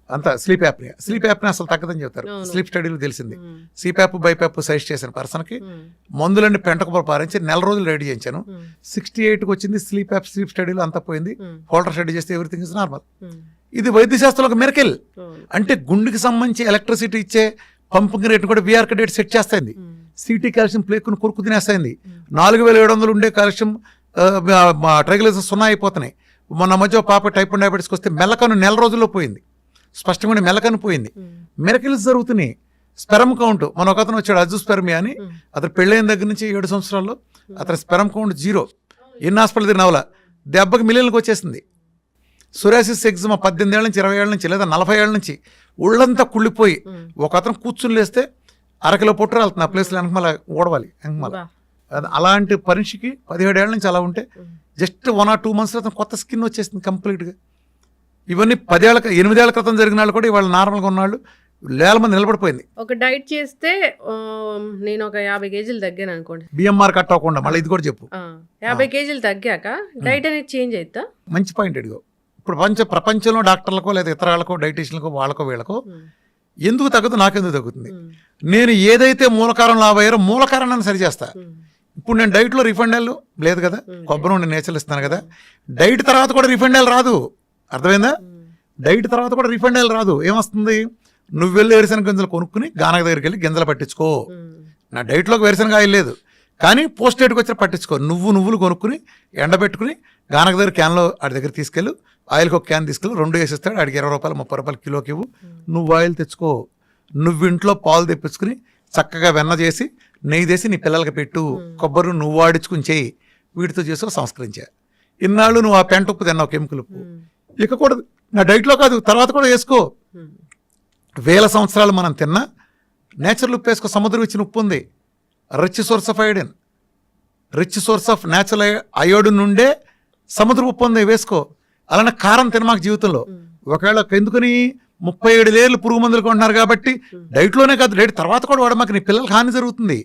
అంతా స్లీప్ యాప్ని అసలు తగ్గదని చెప్తారు. స్లీప్ స్టడీలు తెలిసింది. సిప్యాప్ బైప్యాప్ సజెస్ట్ చేసిన పర్సన్కి మందులన్నీ పెంటకు పారించి 4 రోజులు రెడీ చేయించాను. 68కి వచ్చింది స్లీప్ స్టడీలో అంతా పోయింది. హోల్డర్ స్టడీ చేస్తే ఎవ్రీథింగ్ ఇస్ నార్మల్. ఇది వైద్యశాస్త్రంలో ఒక మిరకిల్. అంటే గుండెకి సంబంధించి ఎలక్ట్రిసిటీ ఇచ్చే పంపింగ్ రేట్ కూడా విఆర్కే డేట్ సెట్ చేస్తాయింది. సిటీ కాల్షియం ప్లేకును కొరుకు తినేస్తాయింది. 4700 ఉండే కాల్షియం ట్రైగ్లిజరైడ్స్ 0 అయిపోతున్నాయి. మొన్న మధ్య పాప టైప్ 1 డయాబెటీస్కి వస్తే మెల్లకను 4 రోజుల్లో పోయింది. స్పష్టంగా మెల్లకను పోయింది. మిరకిల్స్ జరుగుతున్నాయి. స్పెరమ్ కౌంట్, మన ఒక అతను వచ్చాడు అజుస్పెర్మియా అని, అతను పెళ్ళైన దగ్గర నుంచి 7 సంవత్సరాల్లో అతని స్పెరమ్ కౌంట్ 0. ఎన్ని హాస్పిటల్ తిరిగినవలా దెబ్బకి మిలియన్లకు వచ్చేసింది. సోరియాసిస్ ఎగ్జిమా 18 ఏళ్ళ నుంచి 20 ఏళ్ళ నుంచి లేదా 40 ఏళ్ళ నుంచి ఒళ్ళంతా కుళ్ళిపోయి ఒక అతను కూర్చుని లేస్తే 1 కిలో పొట్టు వెళ్తుంది. ఆ ప్లేస్లో వెనకమల ఓడవాలి వెనకమల. అలాంటి పరీక్షకి 17 ఏళ్ళ నుంచి అలా ఉంటే జస్ట్ 1 or 2 months అతను కొత్త స్కిన్ వచ్చేసింది కంప్లీట్గా. ఇవన్నీ 8 ఏళ్ల క్రితం జరిగిన వాళ్ళు కూడా ఇవాళ నార్మల్గా ఉన్నాళ్ళు వేల మంది నిలబడిపోయింది. ఒక డైట్ చేస్తే నేను ఒక 50 kgs తగ్గాను అనుకోండి, బిఎంఆర్ కట్ అవ్వకుండా. మళ్ళీ ఇది కూడా చెప్పు, 50 kgs తగ్గాక డైట్ అనేది చేంజ్ అవుతా? మంచి పాయింట్ అడిగో. ఇప్పుడు ప్రపంచంలో డాక్టర్లకో లేదా ఇతర వాళ్ళకో డైటీషియన్లకో వాళ్ళకో వీళ్ళకో ఎందుకు తగ్గదు, నాకెందుకు తగ్గుతుంది? నేను ఏదైతే మూలకారం లాభయ్యారో మూలకారాన్ని సరి చేస్తా. ఇప్పుడు నేను డైట్లో రిఫైండ్ ఆయిల్ లేదు కదా, కొబ్బరి నుండి నేచర్ ఇస్తాను కదా, డైట్ తర్వాత కూడా రిఫైండ్ ఆయిల్ రాదు. అర్థమైందా? డైట్ తర్వాత కూడా రిఫైండ్ ఆయిల్ రాదు. ఏమొస్తుంది? నువ్వు వెళ్ళి వేరుశనగ గింజలు కొనుక్కుని గానక దగ్గరికి వెళ్ళి గింజలు పట్టించుకో. నా డైట్లోకి వేరుశనగ ఆయిల్ లేదు కానీ పోస్ట్ డేట్కి వచ్చిన పట్టించుకో. నువ్వులు కొనుక్కుని ఎండబెట్టుకుని గానక దగ్గర క్యాన్లో ఆడి దగ్గర తీసుకెళ్ళు, ఆయిల్కి ఒక క్యాన్ తీసుకెళ్ళి 2 వేసిస్తాడు. ఆడికి 20 రూపాయలు 30 రూపాయలు కిలోకి ఇవ్వు. నువ్వు ఆయిల్ తెచ్చుకో. నువ్వు ఇంట్లో పాలు తెప్పించుకుని చక్కగా వెన్న చేసి నెయ్యి చేసి నీ పిల్లలకి పెట్టు. కొబ్బరి నువ్వు వాడించుకుని చేయి. వీటితో చేసి సంస్కరించా. ఇన్నాళ్ళు నువ్వు ఆ పెంట ఉప్పు తిన్నావు, కెమికల్ ఉప్పు. ఇక కూడా నా డైట్లో కాదు, తర్వాత కూడా వేసుకో. 1000 సంవత్సరాలు మనం తిన్నా నేచురల్ ఉప్పు వేసుకో. సముద్రం ఇచ్చిన ఉప్పు ఉంది, rich source of iodine, rich source of natural iodine నుండే సముద్ర ఉప్పు ఉంది, వేసుకో. అలానే కారం తినమాకు జీవితంలో. ఒకవేళ ఎందుకని 37 ఏళ్ళు పురుగు మందులు కొంటున్నారు కాబట్టి డైట్లోనే కాదు, డైట్ తర్వాత కూడా వాడమాక, నీ పిల్లలకి హాని జరుగుతుంది.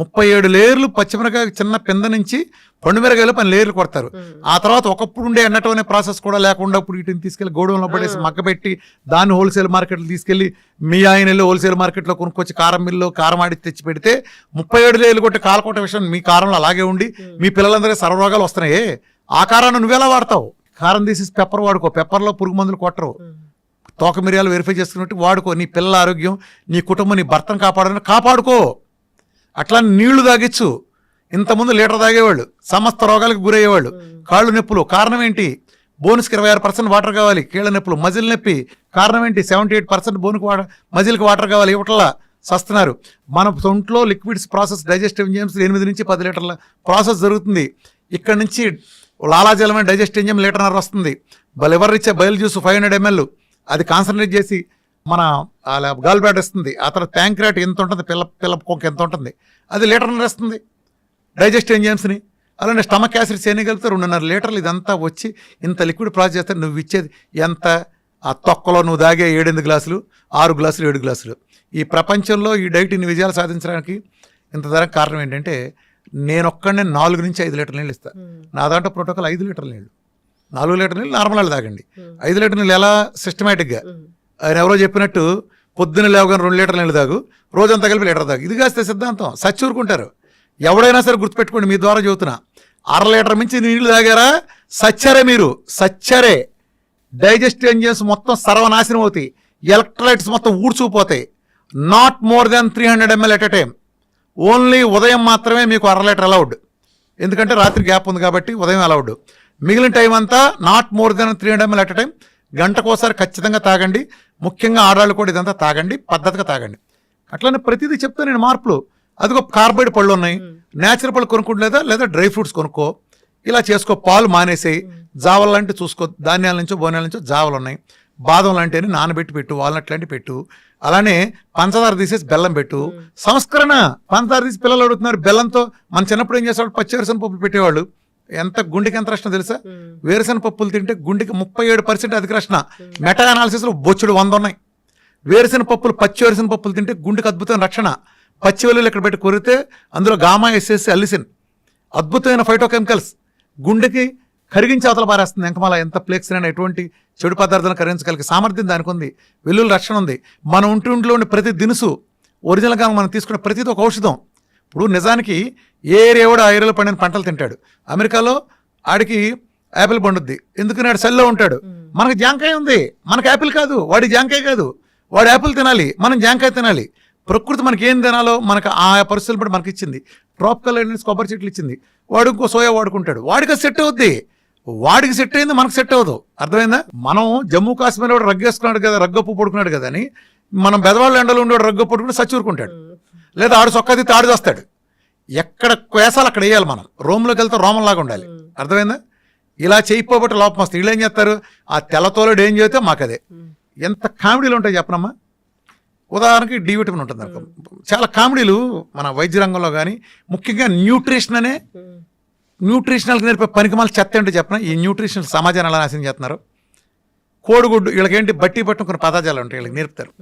37 లేయర్లు పచ్చిమిరకాయ చిన్న పింద నుంచి పండుమిరకాయలు 10 లేయర్లు కొడతారు. ఆ తర్వాత ఒకప్పుడు ఉండే ఎండటం అనే ప్రాసెస్ కూడా లేకుండా ఇప్పుడు వీటిని తీసుకెళ్లి గోడౌన్లో పడేసి మగ్గబెట్టి దాన్ని హోల్సేల్ మార్కెట్లో తీసుకెళ్లి మీ ఆయన వెళ్ళి హోల్సేల్ మార్కెట్లో కొనుక్కొచ్చి కారం మిల్లు కారం ఆడి తెచ్చి పెడితే 37 లేయర్లు కొట్టి కాలకొట్ట విషయం మీ కారంలో అలాగే ఉండి మీ పిల్లలందరికీ సర్వరోగాలు వస్తున్నాయి. ఆ కారాన్ని నువ్వెలా వాడతావు? కారం తీసేసి పెప్పర్ వాడుకో. పెప్పర్లో పురుగు మందులు కొట్టరు. తోక మిరియాలు వెరిఫై చేసుకున్నట్టు వాడుకో. నీ పిల్లల ఆరోగ్యం, నీ కుటుంబం, నీ భర్తను కాపాడాలని కాపాడుకో. అట్లా నీళ్లు తాగిచ్చు. ఇంతకుముందు లీటర్ తాగేవాళ్ళు సమస్త రోగాలకు గురయ్యేవాళ్ళు. కాళ్ళు నొప్పులు కారణం ఏంటి? బోన్స్కి 26% వాటర్ కావాలి. కీళ్ళ నొప్పులు, మజిల్ నొప్పి కారణం ఏంటి? 78% బోన్కి మజిల్కి వాటర్ కావాలి. ఇవట్లా సస్తున్నారు. మన ఒంట్లో లిక్విడ్స్ ప్రాసెస్ డైజెస్టివ్ ఎంజైమ్స్ 8 నుంచి 10 లీటర్ల ప్రాసెస్ జరుగుతుంది. ఇక్కడ నుంచి లాలాజలమైన డైజెస్టివ్ ఎంజైమ్ 1.5 లీటర్ వస్తుంది. లివర్ ఇచ్చే బయలు జ్యూస్ 500 ml అది కాన్సన్ట్రేట్ చేసి మన గాల్ బ్లాడర్ ఇస్తుంది. ఆ తర్వాత ప్యాంక్రాట్ ఎంత ఉంటుంది, పిల్ల కొంక ఎంత ఉంటుంది, అది 1.5 లీటర్ వస్తుంది డైజెస్టివ్ ఎంజైమ్స్ని. అలానే స్టమక్ యాసిడ్స్ ఎన్ని కలిపితే 2.5 లీటర్లు ఇదంతా వచ్చి ఇంత లిక్విడ్ ప్రాసెస్ చేస్తే నువ్వు ఇచ్చేది ఎంత? ఆ తొక్కలో నువ్వు దాగే 7 గ్లాసులు, 6 గ్లాసులు, 7 గ్లాసులు. ఈ ప్రపంచంలో ఈ డైట్ ఇన్ని విజయాలు సాధించడానికి ఇంత ధర కారణం ఏంటంటే నేను ఒక్కడనే 4 నుంచి 5 లీటర్ల నీళ్ళు ఇస్తాను. నా దాంట్లో ప్రోటోకాల్ 5 లీటర్ల నీళ్ళు, 4 లీటర్ల నీళ్ళు నార్మల్ వాళ్ళు తాగండి. 5 లీటర్ల నీళ్ళు ఎలా సిస్టమేటిక్గా ఆయన ఎవరో చెప్పినట్టు పొద్దున్న లేవగానే 2 లీటర్ల నీళ్ళు తాగు, రోజంతా కలిపి లీటర్ తాగు. ఇది కాస్తే సిద్ధాంతం సచ్చూరుకుంటారు. ఎవడైనా సరే గుర్తుపెట్టుకోండి, మీ ద్వారా చెబుతున్నా, 1/2 లీటర్ మించి నీళ్లు తాగారా సచ్చరే, మీరు సచ్చరే. డైజెస్టివ్ ఎంజైమ్స్ మొత్తం సర్వనాశనం అవుతాయి, ఎలక్ట్రోలైట్స్ మొత్తం ఊడ్చుకుపోతాయి. Not more than 300 ml at a time. Only ఉదయం మాత్రమే మీకు 1/2 లీటర్ అలౌడ్, ఎందుకంటే రాత్రి గ్యాప్ ఉంది కాబట్టి ఉదయం అలౌడ్. మిగిలిన టైం అంతా not more than 300 ml at a time. గంటకోసారి ఖచ్చితంగా తాగండి. ముఖ్యంగా ఆడవాళ్ళు కూడా ఇదంతా తాగండి, పద్ధతిగా తాగండి. అట్లనే ప్రతిదీ చెప్తాను నేను మార్పులు. అదిగో కార్బైడ్ పళ్ళు ఉన్నాయి, నేచురల్ పళ్ళు కొనుక్కుంటలేదా, లేదా డ్రై ఫ్రూట్స్ కొనుక్కో, ఇలా చేసుకో. పాలు మానేసేయి, జావలు లాంటివి చూసుకో, ధాన్యాల నుంచో బోనాల నుంచో జావలు ఉన్నాయి. బాదం లాంటివి నానబెట్టి పెట్టు, వాల్నట్ లాంటివి పెట్టు. అలానే పంచదార తీసేసి బెల్లం పెట్టు. సంస్కరణ. పంచదార తీసి పిల్లలు అడుగుతున్నారు బెల్లంతో. మన చిన్నప్పుడు ఏం చేసేవాడు, పచ్చి వేరుశనగ పప్పులు పెట్టేవాళ్ళు. ఎంత గుండెకి ఎంత రక్షణ తెలుసా? వేరుశనగ పప్పులు తింటే గుండెకి 37% అధిక రక్షణ. మెటా అనాలిసిస్లో బొచ్చుడు 100 ఉన్నాయి. వేరుశనగ పప్పులు, పచ్చి వేరుశనగ పప్పులు తింటే గుండెకి అద్భుతమైన రక్షణ. పచ్చి వెల్లుల్లి ఇక్కడ పెట్టి కొరితే అందులో గామా, ఎస్ఎస్, అల్లిసిన్ అద్భుతమైన ఫైటోకెమికల్స్ గుండెకి కరిగించి అవతల పారేస్తుంది. ఎంకమాల ఎంత ప్లేక్స్ అయినా ఎటువంటి చెడు పదార్థాలను కరిగించగలిగే సామర్థ్యం దానికి ఉంది. వెల్లుల్లి రక్షణ ఉంది. మన ఒంటిలో ఉండే ప్రతి దినుసు ఒరిజినల్గా మనం తీసుకునే ప్రతిదీ ఒక ఔషధం. ఇప్పుడు నిజానికి ఏ ఏరియా కూడా ఆ ఏరియాలో పండిన పంటలు తింటాడు. అమెరికాలో ఆడికి యాపిల్ పండుద్ది, ఎందుకని ఆడు సెల్లో ఉంటాడు. మనకి జాంకాయ ఉంది, మనకి యాపిల్ కాదు. వాడి జాంకాయ కాదు, వాడు యాపిల్ తినాలి, మనం జాంకాయ తినాలి. ప్రకృతి మనకి ఏం తినాలో మనకు ఆ పరిస్థితులు బట్టి మనకి ఇచ్చింది. ట్రాపికల్ కొబ్బరి చెట్లు ఇచ్చింది, వాడు ఇంకో సోయా వాడుకుంటాడు, వాడికి సెట్ అవుద్ది. వాడికి సెట్ అయింది, మనకు సెట్ అవ్వదు. అర్థమైందా? మనం జమ్మూ కాశ్మీర్ వాడు రగ్గేసుకున్నాడు కదా, రగ్గప్పు పడుకున్నాడు కదా అని మనం బెదవాళ్ళ ఎండలో ఉండేవాడు రగ్గప్పు పడుకుని సచ్చూరుకుంటాడు. లేదా ఆడు సొక్కది తాడు చేస్తాడు. ఎక్కడ వేసాలు అక్కడ వేయాలి. మనం రోమ్లోకి వెళ్తే రోమంలాగా ఉండాలి. అర్థమైందా? ఇలా చేయకపోబట్టి లోపం వస్తుంది. వీళ్ళు ఏం చేస్తారు, ఆ తెల్లతోలుడు ఏం చేస్తే మాకు అదే. ఎంత కామెడీలు ఉంటాయి చెప్పనమ్మా. ఉదాహరణకి డి విటమిన్ ఉంటుంది అనుకో. చాలా కామెడీలు మన వైద్య రంగంలో కానీ, ముఖ్యంగా న్యూట్రిషన్ అనే న్యూట్రిషనల్కి నేర్పే పనికిమాల చెత్త ఏంటో చెప్పిన. ఈ న్యూట్రిషనల్ సమాజాన్ని ఎలా నాశనం చేస్తున్నారు. కోడిగుడ్డు, వీళ్ళకేంటి బట్టి పట్టిన కొన్ని పదార్థాలు ఉంటాయి, వీళ్ళకి నేర్పుతారు.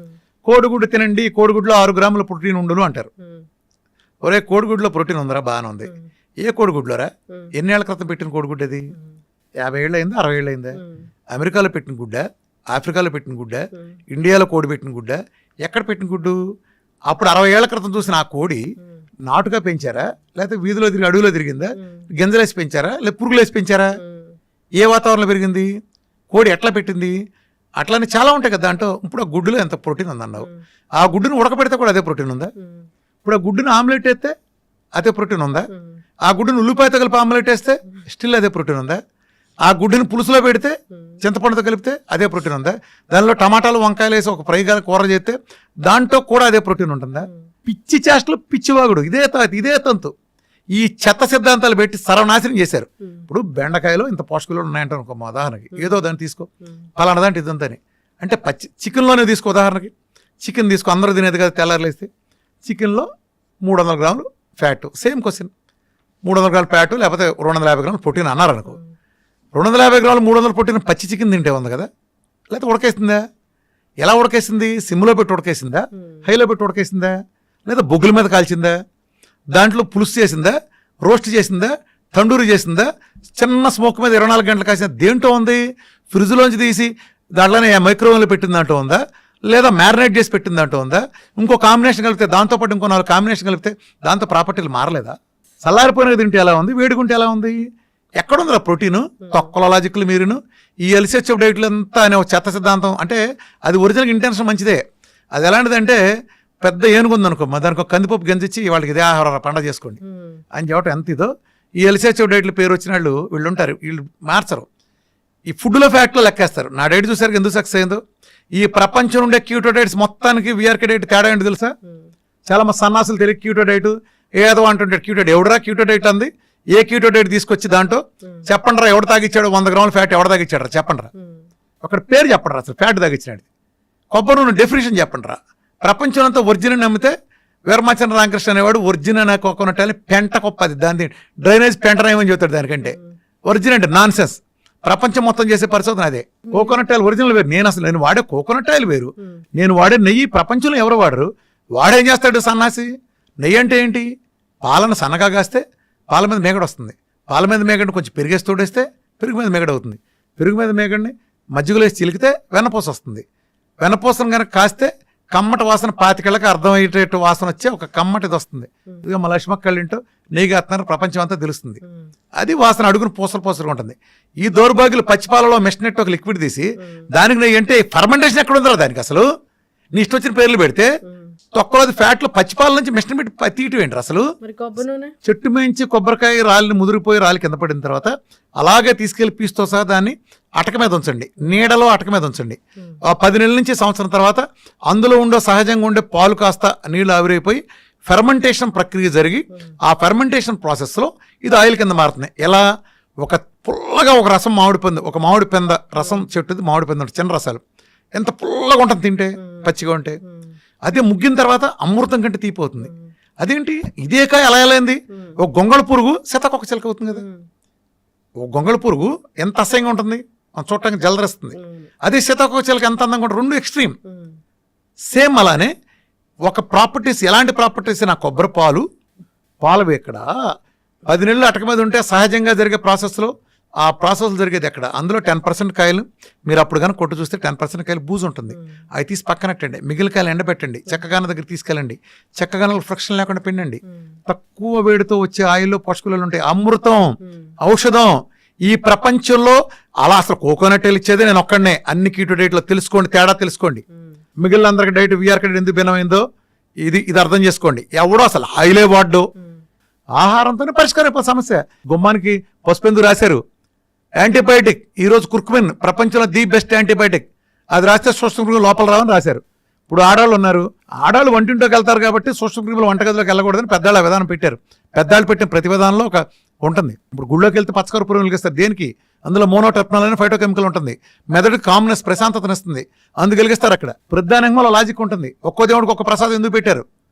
కోడిగుడ్డు తినండి, కోడిగుడ్లో 6 గ్రాముల ప్రోటీన్ ఉండును అంటారు. ఒరే కోడిగుడ్లో ప్రోటీన్ ఉందరా, బాగానే ఉంది. ఏ కోడిగుడ్లోరా? ఎన్నేళ్ల క్రితం పెట్టిన కోడిగుడ్డు అది? 50 ఏళ్ళు అయిందా, 60 ఏళ్ళు అయిందా? అమెరికాలో పెట్టిన గుడ్డ, ఆఫ్రికాలో పెట్టిన గుడ్డ, ఇండియాలో కోడి పెట్టిన గుడ్డ, ఎక్కడ పెట్టిన గుడ్డు? అప్పుడు 60 ఏళ్ల క్రితం చూసిన ఆ కోడి నాటుగా పెంచారా, లేకపోతే వీధిలో తిరిగి అడవిలో తిరిగిందా, గింజలేసి పెంచారా, లేదా పురుగులేసి పెంచారా? ఏ వాతావరణంలో పెరిగింది? కోడి ఎట్లా పెట్టింది? అట్లానే చాలా ఉంటాయి కదా దాంట్లో. ఇప్పుడు ఆ గుడ్డులో ఎంత ప్రోటీన్ ఉందన్నావు, ఆ గుడ్డును ఉడకబెడితే కూడా అదే ప్రోటీన్ ఉందా? ఇప్పుడు ఆ గుడ్డును ఆమ్లెట్ వేస్తే అదే ప్రోటీన్ ఉందా? ఆ గుడ్డును ఉల్లిపాయతో కలిపి ఆమ్లెట్ వేస్తే స్టిల్ అదే ప్రోటీన్ ఉందా? ఆ గుడ్డుని పులుసులో పెడితే, చింతపండుతో కలిపితే అదే ప్రోటీన్ ఉందా? దానిలో టమాటాలు, వంకాయలు వేసి ఒక ఫ్రైగా కూర చేస్తే దాంట్లో కూడా అదే ప్రోటీన్ ఉంటుందా? పిచ్చి చేష్టలు, పిచ్చివాగుడు, ఇదే తంతు. ఈ చెత్త సిద్ధాంతాలు పెట్టి సర్వనాశనం చేశారు. ఇప్పుడు బెండకాయలో ఇంత పోషకాలు ఉన్నాయంటారు ఒక ఉదాహరణకి, ఏదో దాన్ని తీసుకో, పలానా దాంట్లో ఇదంతని అంటే పచ్చి చికెన్లోనే తీసుకో. ఉదాహరణకి చికెన్ తీసుకో, అందరూ తినేది కదా తెల్లారులేస్తే. చికెన్లో 300 గ్రాములు ఫ్యాట్. సేమ్ క్వశ్చన్, 300 గ్రాముల ఫ్యాట్ లేకపోతే 250 గ్రాములు ప్రోటీన్ అన్నారనుకో. 250 గ్రాములు 300 ప్రోటీన్ పచ్చి చికెన్ తింటే ఉంది కదా, లేకపోతే ఉడకేసిందా? ఎలా ఉడకేసింది? సిమ్లో పెట్టి ఉడకేసిందా, హైలో పెట్టి ఉడకేసిందా, లేదా బొగ్గుల మీద కాల్చిందా, దాంట్లో పులుసు చేసిందా, రోస్ట్ చేసిందా, తండూరి చేసిందా, చిన్న స్మోక్ మీద 24 గంటలు కాసిన దేంట్లో ఉంది? ఫ్రిడ్జ్లోంచి తీసి దాంట్లోనే మైక్రోవేవ్లో పెట్టిన దాంట్లో ఉందా, లేదా మ్యారినేట్ చేసి పెట్టిన దాంట్లో ఉందా? ఇంకో కాంబినేషన్ కలిపితే, దాంతోపాటు ఇంకో 4 కాంబినేషన్ కలిపితే దాంతో ప్రాపర్టీలు మారలేదా? చల్లారిపోయినది తింటే ఎలా ఉంది, వేడిగుంటే ఎలా ఉంది? ఎక్కడుందిరా ప్రోటీను? తొక్కల లాజిక్లు మీరును. ఈ ఎల్సిహెచ్ఎఫ్ డైట్లు అంతా అనే ఒక చెత్త సిద్ధాంతం. అంటే అది ఒరిజినల్ ఇంటెన్షన్ మంచిదే. అది ఎలాంటిదంటే, పెద్ద ఏనుగు ఉందనుకో, దానికి ఒక కందిపప్పు గంజిచ్చి వాళ్ళకి ఇదే ఆహార పండగ చేసుకోండి అని చెప్పటం ఎంత ఇదో. ఈ ఎల్సిహెచ్ఎఫ్ డైట్లు పేరు వచ్చిన వీళ్ళు ఉంటారు, వీళ్ళు మార్చరు. ఈ ఫుడ్లో ఫ్యాక్ట్లో లెక్కేస్తారు. నా డైట్ చూసారు ఎందుకు సక్సెస్ అయిందో. ఈ ప్రపంచం ఉండే క్యూటో డైట్స్ మొత్తానికి వీఆర్కే డైట్ తేడా ఏంటి తెలుసా? చాలా మంది సన్నాసులు తెలియక క్యూటో డైట్ ఏదో అంటుంటాడు. క్యూటో డైట్ ఎవడరా క్యూటో డైట్ అంది? ఏ క్యూటో డైట్ తీసుకొచ్చి దాంట్లో చెప్పండి రా, ఎవడు తాగిచ్చాడు 100 గ్రాముల ఫ్యాట్ ఎవడు తాగిచ్చాడు రా చెప్పండి రా. ఒకటి పేరు చెప్పండి రా, అసలు ఫ్యాట్ తాగిచ్చినాడు. కొబ్బరి నూనె డెఫినేషన్ చెప్పండి రా. ప్రపంచం అంతా ఒరిజినల్ నమ్మితే వీరమాచంద్ర రామకృష్ణ అనేవాడు ఒరిజినల్ అనే కోకోనట్ ఆయిల్ పెంట కొప్పది, దాని డ్రైనేజ్ పెంటనేమని చెబుతాడు దానికంటే. ఒరిజినల్ అంటే నాన్ సెన్స్. ప్రపంచం మొత్తం చేసే పరిశోధన అదే. కోకోనట్ ఆయిల్ ఒరిజినల్ వేరు. నేను వాడే కోకోనట్ ఆయిల్ వేరు. నేను వాడే నెయ్యి ప్రపంచంలో ఎవరు వాడరు. వాడేం చేస్తాడు సన్నాసి? నెయ్యి అంటే ఏంటి? పాలను సన్నగా కాస్తే పాల మీద మేగడ వస్తుంది. పాల మీద మేగడిని కొంచెం పెరిగేసి తోడేస్తే పెరుగు మీద మేగడ అవుతుంది. పెరుగు మీద మేగడిని మజ్జిగలో వేసి చిలికితే వెన్నపూస వస్తుంది. వెన్నపూసను కనుక కాస్తే కమ్మటి వాసన 25 అర్థమయ్యేటట్టు వాసన వచ్చే ఒక కమ్మటిది వస్తుంది. ఇదిగో మా లక్ష్మక్క కళ్ళింటో నెయ్యి కాస్తున్నారు, ప్రపంచం అంతా తెలుస్తుంది. అది వాసన అడుగును పూసలు ఉంటుంది. ఈ దౌర్భాగ్యులు పచ్చిపాలలో మెషినెట్ ఒక లిక్విడ్ తీసి దానికి నెయ్యి అంటే ఫర్మెంటేషన్ ఎక్కడ ఉందో దానికి అసలు. నీ ఇష్టం వచ్చిన పేర్లు పెడితే తొక్కలోది ఫ్యాట్లు పచ్చిపాల నుంచి మిషన్ పెట్టి తీయటం ఏంటి అసలు? చెట్టు మేంచి కొబ్బరికాయ రాలిని ముదిరిపోయి రాలి కింద పడిన తర్వాత అలాగే తీసుకెళ్లి పీస్తో సహా దాన్ని అటక మీద ఉంచండి, నీడలో అటక మీద ఉంచండి. 10 నెలల నుంచి సంవత్సరం తర్వాత అందులో ఉండే సహజంగా ఉండే పాలు కాస్త నీళ్లు ఆవిరైపోయి ఫెర్మెంటేషన్ ప్రక్రియ జరిగి ఆ ఫెర్మెంటేషన్ ప్రాసెస్లో ఇది ఆయిల్ కింద మారుతుంది. ఎలా? ఒక పుల్లగా ఒక రసం ఒక మామిడి పెంద రసం చెట్టుది, మామిడి పెంద చిన్న రసాలు ఎంత పుల్లగా ఉంటుంది తింటే, పచ్చిగా ఉంటే. అదే ముగ్గిన తర్వాత అమృతం కంటే తీపోతుంది. అదేంటి ఇదే కాయ అలా ఎలా అయింది? ఒక గొంగళ పురుగు సీతాకొక చిలక అవుతుంది కదా. ఒక గొంగళ పురుగు ఎంత అసహ్యంగా ఉంటుంది, చూడటానికి జలదరిస్తుంది. అదే సీతాకొక చిలక ఎంత అందంగా ఉంటుంది. 2 ఎక్స్ట్రీమ్. సేమ్ అలానే ఒక ప్రాపర్టీస్, ఎలాంటి ప్రాపర్టీస్? నా కొబ్బరి పాలు ఇక్కడ 10 నెలలు అటక మీద ఉంటే సహజంగా జరిగే ప్రాసెస్లో ఆ ప్రాసెస్ జరిగేది ఎక్కడ? అందులో 10% కాయలు మీరు అప్పుడు కానీ కొట్టు చూస్తే 10% కాయలు బూజు ఉంటుంది. అవి తీసి పక్కనట్టండి. మిగిలిన కాయలు ఎండబెట్టండి. చెక్కగాన దగ్గర తీసుకెళ్ళండి. చెక్కగానలు ఫ్రిక్షన్ లేకుండా పిండండి. తక్కువ వేడితో వచ్చే ఆయిల్లో పోషకాలు ఉంటాయి. అమృతం, ఔషధం. ఈ ప్రపంచంలో అలా అసలు కోకోనట్ ఆయిల్ ఇచ్చేది నేను ఒక్కడనే. అన్ని కీటో డైట్లో తెలుసుకోండి, తేడా తెలుసుకోండి. మిగిలిన అందరికి డైట్ వీఆర్కే డైట్ ఎందుకు భిన్నమైందో ఇది అర్థం చేసుకోండి. ఎవడో అసలు ఆయిలే వాడ్డు. ఆహారంతోనే పరిష్కారం అయిపోయి సమస్య. గుమ్మానికి పసుపెందుకు రాశారు? యాంటీబయాటిక్. ఈరోజు కుర్కుమిన్ ప్రపంచంలో ది బెస్ట్ యాంటీబయాటిక్. అది రాస్తే సూక్ష్మక్రిములు లోపల రావని రాశారు. ఇప్పుడు ఆడవాళ్ళు ఉన్నారు, ఆడవాళ్ళు వంటింట్లోకి వెళ్తారు కాబట్టి సూక్ష్మక్రిములు వంటగదిలోకి వెళ్ళకూడదని పెద్దవాళ్ళు ఆ విధానం పెట్టారు. పెద్దవాళ్ళు పెట్టిన ప్రతి విధానంలో ఒక ఉంటుంది. ఇప్పుడు గుళ్ళోకి వెళ్తే పచ్చకర్పూరం వెలిగిస్తారు. దేనికి? అందులో మోనోటెర్పనాల్ అనే ఫైటోకెమికల్ ఉంటుంది. మెదడు కామ్నెస్, ప్రశాంతతనిస్తుంది. అందుకు వెలిగిస్తారు. అక్కడ ప్రధానంగా లాజిక్ ఉంటుంది. ఒక్కో దేవుడికి ఒక ప్రసాదం ఎందుకు పెట్టారు?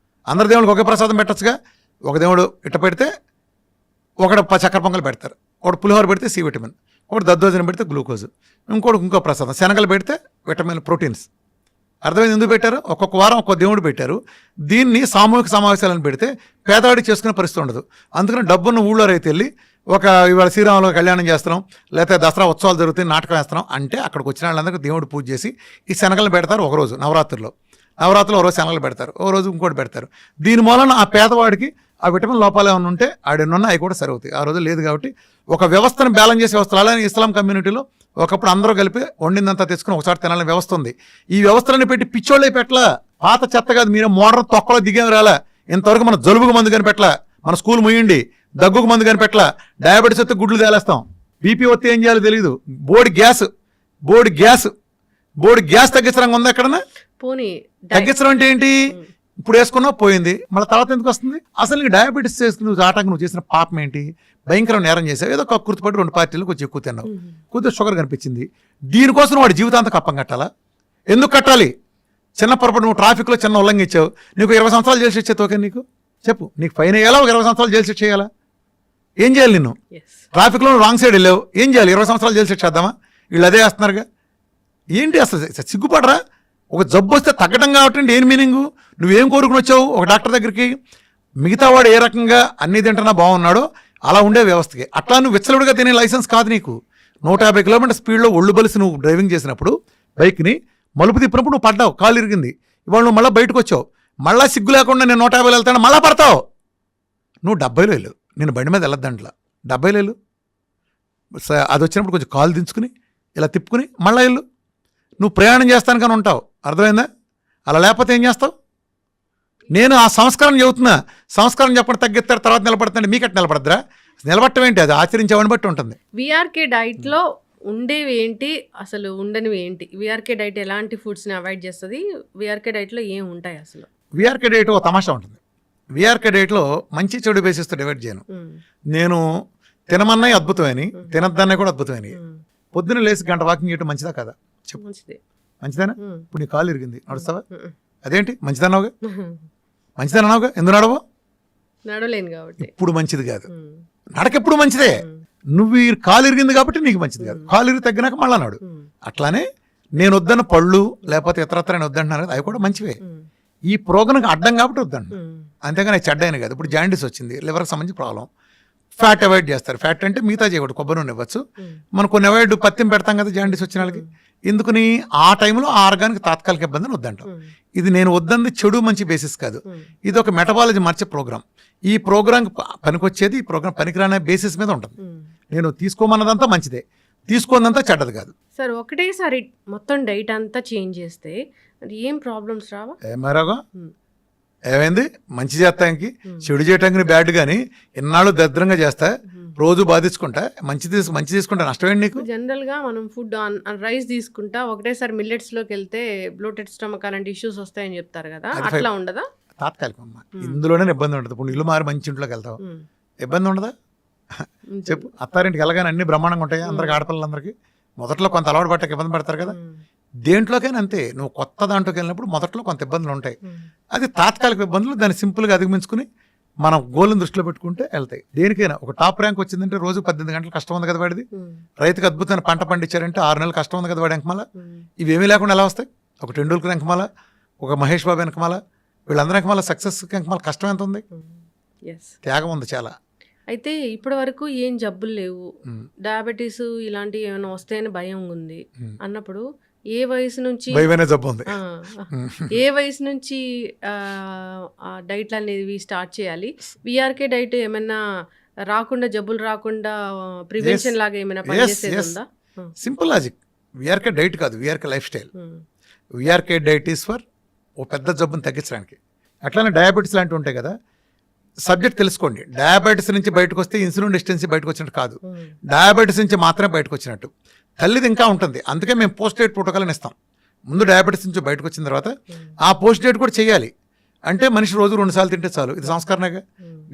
అందరి దేవుడికి ఒకే ప్రసాదం పెట్టచ్చుగా. ఒక దేవుడు ఇట్ట పెడితే ఒకటి చక్కెర పొంగల్ పెడతారు, ఒకటి పులిహోర పెడితే సి విటమిన్, ఒకటి దద్దోజనం పెడితే గ్లూకోజ్, ఇంకో ప్రసాదం శనగలు పెడితే విటమిన్, ప్రోటీన్స్. అర్థమైంది ఎందుకు పెట్టారు? ఒక్కొక్క వారం ఒక్కొక్క దేవుడు పెట్టారు. దీన్ని సామూహిక సమావేశాలను పెడితే పేదవాడి చేసుకునే పరిస్థితి ఉండదు. అందుకని డబ్బున్న ఊళ్ళో రైతు వెళ్ళి ఇవాళ శ్రీరాములు కళ్యాణం చేస్తున్నాం, లేకపోతే దసరా ఉత్సవాలు జరుగుతాయి, నాటకం వేస్తున్నాం అంటే అక్కడికి వచ్చిన వాళ్ళందరికీ దేవుడు పూజ చేసి ఈ శనగలను పెడతారు. ఒకరోజు నవరాత్రిలో ఒక రోజు శనగలు పెడతారు, ఒక రోజు ఇంకోటి పెడతారు. దీని మూలన ఆ పేదవాడికి ఆ విటమిన్ లోపాలు ఏమైనా ఉంటే ఆడెన్నున్నా అవి కూడా సరవుతాయి. ఆ రోజు లేదు కాబట్టి ఒక వ్యవస్థను బ్యాలెన్స్ చేసే వ్యవస్థలు. అలానే ఇస్లాం కమ్యూనిటీలో ఒకప్పుడు అందరూ కలిపి వండిందంతా తెచ్చుకుని ఒకసారి తినాలని వ్యవస్థ ఉంది. ఈ వ్యవస్థలను పెట్టి పిచ్చోళ్ళే పెట్టలా. పాత చెత్త కాదు, మీరు మోడర్న్ తొక్కలో దిగేమి రాలా. ఇంతవరకు మన జలుబుకు మందు కానీ పెట్టలా, మన స్కూల్ ముయ్యండి, దగ్గుకు మందు కానీ పెట్టలా, డయాబెటీస్ వస్తే గుడ్లు తేలేస్తాం, బీపీ వస్తే ఏం చేయాలో తెలియదు, బోడి గ్యాస్ తగ్గించడం ఉందా ఎక్కడన్నా? తగ్గించడం అంటే ఏంటి? ఇప్పుడు వేసుకున్నావు పోయింది, మళ్ళీ తర్వాత ఎందుకు వస్తుంది? అసలు నీకు డయాబెటీస్ చేసుకుని నువ్వు చేసిన పాపం ఏంటి? భయంకరం నేరం చేసావు. ఏదో కక్కుర్తిపడి 2 పార్టీలు కొంచెం ఎక్కువ తిన్నావు, కొద్దిగా షుగర్ కనిపించింది. దీనికోసం వాడి జీవితాంతం కప్పం కట్టాలా? ఎందుకు కట్టాలి? చిన్న పొరపాటు నువ్వు ట్రాఫిక్లో చిన్న ఉల్లంఘించావు, నీకు 20 సంవత్సరాలు జైలు శిక్ష ఓకే? నీకు చెప్పు, నీకు ఫైన్ వేయాలా? ఒక 20 సంవత్సరాలు జైలు శిక్ష చేయాలా? ఏం చేయాలి? నిన్ను ట్రాఫిక్లో రాంగ్ సైడ్ వెళ్ళావు, ఏం చేయాలి? 20 సంవత్సరాలు జైలు శిక్ష చేద్దామా? వీళ్ళు అదే వేస్తున్నారుగా. ఏంటి అసలు సిగ్గుపడరా? ఒక జబ్బు వస్తే తగ్గడం కాబట్టి ఏం మీనింగు? నువ్వేం కోరుకుని వచ్చావు ఒక డాక్టర్ దగ్గరికి? మిగతా వాడు ఏ రకంగా అన్ని తింటున్నా బాగున్నాడో అలా ఉండే వ్యవస్థకి. అట్లా నువ్వు విచ్చలుడిగా తినే లైసెన్స్ కాదు నీకు. 150 కిలోమీటర్ స్పీడ్లో ఒళ్ళు బలిసి నువ్వు డ్రైవింగ్ చేసినప్పుడు బైక్ని మలుపు తిప్పినప్పుడు నువ్వు పడ్డావు, కాలు ఇరిగింది. ఇవాళ నువ్వు మళ్ళీ బయటకు వచ్చావు, మళ్ళీ సిగ్గు లేకుండా నేను 150 వెళ్తాను, మళ్ళీ పడతావు. నువ్వు 70లో వెళ్ళు, నేను బండి మీద వెళ్ళొద్దంట్లా, 70లో వెళ్ళు. అది వచ్చినప్పుడు కొంచెం కాలు దించుకుని ఇలా తిప్పుకుని మళ్ళీ వెళ్ళు. నువ్వు ప్రయాణం చేస్తాను కానీ ఉంటావు. అర్థమైందా? అలా లేకపోతే ఏం చేస్తావు? నేను ఆ సంస్కారం చెబుతున్నా. సంస్కారం చెప్పడం తగ్గిస్తారు, తర్వాత నిలబడుతుంది. మీకట్టు నిలబడద్దురా? నిలబడటం ఏంటి? అది ఆచరించేవాడిని బట్టి ఉంటుంది. వీఆర్కే డైట్లో ఉండేవి ఏంటి, అసలు ఉండనివి ఏంటి? వీఆర్కే డైట్ ఎలాంటి ఫుడ్స్ని అవాయిడ్ చేస్తుంది? వీఆర్కే డైట్లో ఏం ఉంటాయి అసలు? విఆర్కే డైట్ ఓ తమాషా ఉంటుంది. విఆర్కే డైట్లో మంచి చెడు బేసిస్తో డివైడ్ చేయను. నేను తినమన్నాయి అద్భుతమని, తినద్దన్నాయి కూడా అద్భుతమని. పొద్దున్న లేసి గంట వాకింగ్ చేయడం మంచిదా కదా చెప్పు? మంచిదేనా? ఇప్పుడు నీ కాలు ఇరిగింది, నడుస్తావా? అదేంటి మంచిదన్నావుగా, మంచిదన్నావుగా, ఎందుకు నడవో? నడవలేను కాబట్టి. ఇప్పుడు మంచిది కాదు, నడకెప్పుడు మంచిదే. నువ్వు ఈ కాలు ఇరిగింది కాబట్టి నీకు మంచిది కాదు. కాలు ఇరిగి తగ్గినాక మళ్ళా నాడు. అట్లానే నేను వద్దన్న పళ్ళు లేకపోతే ఇతరత్ర నేను వద్దంటున్నాను కదా, అవి కూడా మంచివే. ఈ ప్రోగ్రాంకి అడ్డం కాబట్టి వద్దండి, అంతేగాని చెడ్డైన కాదు. ఇప్పుడు జాండీస్ వచ్చింది, లివర్కి సంబంధించి ప్రాబ్లం, ఫ్యాట్ అవాయిడ్ చేస్తారు. ఫ్యాట్ అంటే మిగతా చేయకూడదు, కొబ్బరి నూనె ఇవ్వచ్చు. మనం కొన్ని అవాయిడ్ పత్యం పెడతాం కదా జాండీస్ వచ్చిన వాళ్ళకి. ఎందుకని ఆ టైంలో ఆ ఆర్గానికి తాత్కాలిక ఇబ్బందిని వద్దంటాం. ఇది నేను వద్దంది చెడు మంచి బేసిస్ కాదు, ఇది ఒక మెటబాలజీ మార్చే ప్రోగ్రామ్. ఈ ప్రోగ్రాంకి పనికొచ్చేది, ఈ ప్రోగ్రామ్ పనికిరానే బేసిస్ మీద ఉంటుంది. నేను తీసుకోమన్నదంతా మంచిదే, తీసుకోనంతా చెడ్డది కాదు. సార్ ఒకటేసారి మొత్తం డైట్ అంతా చేంజ్ చేస్తే అది ఏం ప్రాబ్లమ్స్ రావా? ఏమారాగా ఏమైంది, మంచి చేస్తానికి చెడు చేయటానికి బ్యాడ్ కానీ ఇన్నాళ్ళు దరిద్రంగా చేస్తా, రోజు బాధించుకుంటా, మంచి తీసుకుంటా నష్టమేంటి నీకు? జనరల్ గా మనం ఫుడ్ రైస్ తీసుకుంటా ఒకటేసారి మిల్లెట్స్ లోకి వెళ్తే బ్లోటెడ్ స్టమక్ అలాంటి ఇష్యూస్ వస్తాయని చెప్తారు కదా, అట్లా ఉండదా? తాత్కాలికం అమ్మా, ఇందులోనే ఇబ్బంది ఉంటుంది. ఇప్పుడు ఇల్లు మారి మంచి ఇంట్లోకి వెళ్తావు, ఇబ్బంది ఉండదా చెప్పు? అత్తారింటికి వెళ్ళగానే అన్ని బ్రహ్మాండంగా ఉంటాయి అందరికి, ఆడపిల్లలందరికీ. మొదట్లో కొంత అలవాటు పట్టక ఇబ్బంది పడతారు కదా, దేంట్లోకైనా అంతే. నువ్వు కొత్త దాంట్లోకి వెళ్ళినప్పుడు మొదట్లో కొంత ఇబ్బందులు ఉంటాయి, అది తాత్కాలిక ఇబ్బందులు. దాన్ని సింపుల్గా అధిగమించుకుని మనం గోల్ని దృష్టిలో పెట్టుకుంటే వెళ్తాయి. దేనికైనా ఒక టాప్ ర్యాంక్ వచ్చిందంటే రోజు 18 గంటలు కష్టం ఉంది కదా వాడిది. రైతుకి అద్భుతమైన పంట పండించారంటే 6 నెలలు కష్టం ఉంది కదా వాడి వెనకమాల. ఇవేమీ లేకుండా ఎలా వస్తాయి? ఒక టెండూల్కర్ వెనకమాల, ఒక మహేష్ బాబు వెనకమాల, వీళ్ళందరి వెనకమాల సక్సెస్ వెనకమాల కష్టం ఎంత ఉంది, త్యాగం ఉంది చాలా. అయితే ఇప్పటి వరకు ఏం జబ్బులు లేవు, డయాబెటీస్ ఇలాంటివి ఏమైనా వస్తాయని భయం ఉంది అన్నప్పుడు ఏ వయసు నుంచి జబ్బు ఉంది, ఏ వయసు నుంచి డైట్లు అనేవి స్టార్ట్ చేయాలి? విఆర్కే డైట్ ఏమైనా రాకుండా, జబ్బులు రాకుండా ప్రివెన్షన్ లాగా ఏమైనా పనిచేసేది ఉందా? Simple logic. విఆర్కే డైట్ కాదు, VRK lifestyle. VRK diet is for ఓ పెద్ద జబ్బును తగ్గించడానికి. అట్లానే డయాబెటీస్ లాంటివి ఉంటాయి కదా, సబ్జెక్ట్ తెలుసుకోండి. డయాబెటీస్ నుంచి బయటకు వస్తే ఇన్సులిన్ రెసిస్టెన్సీ బయటకు వచ్చినట్టు కాదు, డయాబెటీస్ నుంచి మాత్రమే బయటకు వచ్చినట్టు. తల్లిది ఇంకా ఉంటుంది, అందుకే మేము పోస్ట్ డేట్ ప్రోటోకాల్ అని ఇస్తాం. ముందు డయాబెటీస్ నుంచి బయటకు వచ్చిన తర్వాత ఆ పోస్ట్ డేట్ కూడా చేయాలి. అంటే మనిషి రోజు 2 సార్లు తింటే చాలు, ఇది సంస్కరణగా.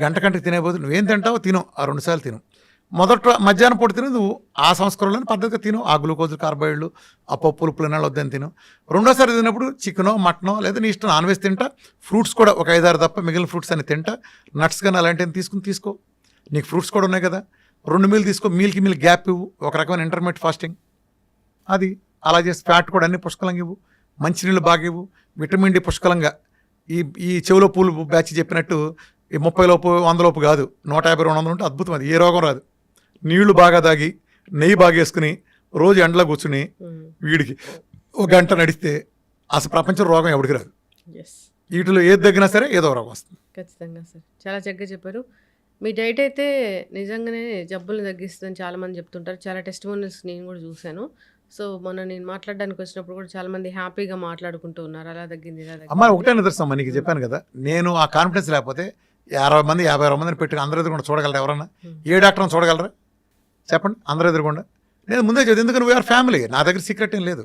గంటకి తినేపోదు, నువ్వేం తింటావో తిను, ఆ 2 సార్లు తిను. మొదట మధ్యాహ్నం పూట తిను, నువ్వు ఆ సంస్కరణలోని పద్ధతిగా తిను. ఆ గ్లూకోజు, కార్బోహైడ్రేట్లు, ఆ పప్పులు, పులినాలు వద్దని తిను. రెండోసారి తిన్నప్పుడు చికెనో మటనో లేదా నీ ఇష్టం నాన్ వెజ్ తింటా. ఫ్రూట్స్ కూడా ఒక 5-6 తప్ప మిగిలిన ఫ్రూట్స్ అని తింటా. నట్స్ కానీ అలాంటివి తీసుకో. నీకు ఫ్రూట్స్ కూడా ఉన్నాయి కదా, 2 మీల్ తీసుకో. మీల్కి మీల్ గ్యాప్ ఇవ్వు, ఒక రకమైన ఇంటర్మీడియట్ ఫాస్టింగ్. అది అలా చేసి ఫ్యాట్ కూడా అన్ని పుష్కలంగా ఇవ్వు, మంచినీళ్ళు బాగా ఇవ్వు, విటమిన్ డి పుష్కలంగా. ఈ చెవులో పూలు బ్యాచ్ చెప్పినట్టు ఈ 30 లోపు 100 లోపు కాదు, 150-200 ఉంటే అద్భుతం, అది ఏ రోగం రాదు. నీళ్లు బాగా తాగి, నెయ్యి బాగా వేసుకుని, రోజు ఎండలో కూర్చుని వీడికి 1 గంట నడిస్తే అసలు ప్రపంచం రోగం ఎవరికి రాదు. వీటిలో ఏది తగ్గినా సరే ఏదో రోగం వస్తుంది. ఖచ్చితంగా సార్, చాలా చక్కగా చెప్పారు. మీ డైట్ అయితే నిజంగానే జబ్బులు తగ్గిస్తుందని చాలామంది చెప్తుంటారు. చాలా టెస్టిమోనియల్స్ నేను కూడా చూశాను. సో మొన్న నేను మాట్లాడడానికి వచ్చినప్పుడు కూడా చాలా మంది హ్యాపీగా మాట్లాడుకుంటూ ఉన్నారు, అలా తగ్గింది ఇలా తగ్గింది. అమ్మ ఒకటే నిదర్శనం, నీకు చెప్పాను కదా, నేను ఆ కాన్ఫిడెన్స్ లేకపోతే 60 మంది 50 మందిని పెట్టి అందరూ ఎదురుకుండా చూడగలరా? ఎవరన్నా ఏ డాక్టర్ని చూడగలరా చెప్పండి? అందరూ ఎదురుకుండా. నేను ముందే చదివి, ఎందుకంటే వీఆర్ ఫ్యామిలీ, నా దగ్గర సీక్రెట్ ఏం లేదు,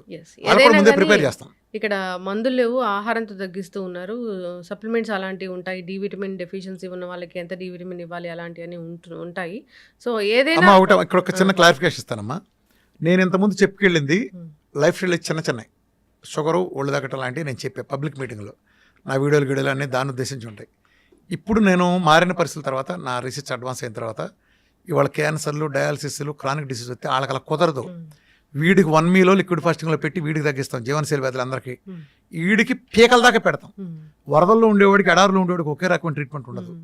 ముందే ప్రిపేర్ చేస్తాం. ఇక్కడ మందులు లేవు, ఆహారంతో తగ్గిస్తూ ఉన్నారు. సప్లిమెంట్స్ అలాంటివి ఉంటాయి, డి విటమిన్ డెఫిషియన్సీ ఉన్న వాళ్ళకి ఎంత డి విటమిన్ ఇవ్వాలి అలాంటివన్నీ ఉంటాయి. సో ఏదైనా ఒకటే ఇక్కడ ఒక చిన్న క్లారిఫికేషన్ ఇస్తానమ్మా. నేను ఇంతకుముందు చెప్పుకెళ్ళింది లైఫ్ స్టైల్ చిన్న షుగరు, ఒళ్ళు తగ్గటం లాంటివి నేను చెప్పే పబ్లిక్ మీటింగ్లో. నా వీడియోలు అన్నీ దాన్ని ఉద్దేశించి ఉంటాయి. ఇప్పుడు నేను మారిన పరిస్థితుల తర్వాత, నా రీసెర్చ్ అడ్వాన్స్ అయిన తర్వాత, ఇవాళ క్యాన్సర్లు, డయాలసిస్లు, క్రానిక్ డిసీజ్ వస్తే వాళ్ళకి అలా కుదరదు. వీడికి 1 మీలో లిక్విడ్ ఫాస్టింగ్లో పెట్టి వీడికి తగ్గిస్తాం, జీవనశైలి వ్యాధులందరికీ. వీడికి పీకల దాకా పెడతాం. వరదల్లో ఉండేవాడికి, ఎడారిలో ఉండేవాడికి ఒకే రకమైన ట్రీట్మెంట్ ఉండదు.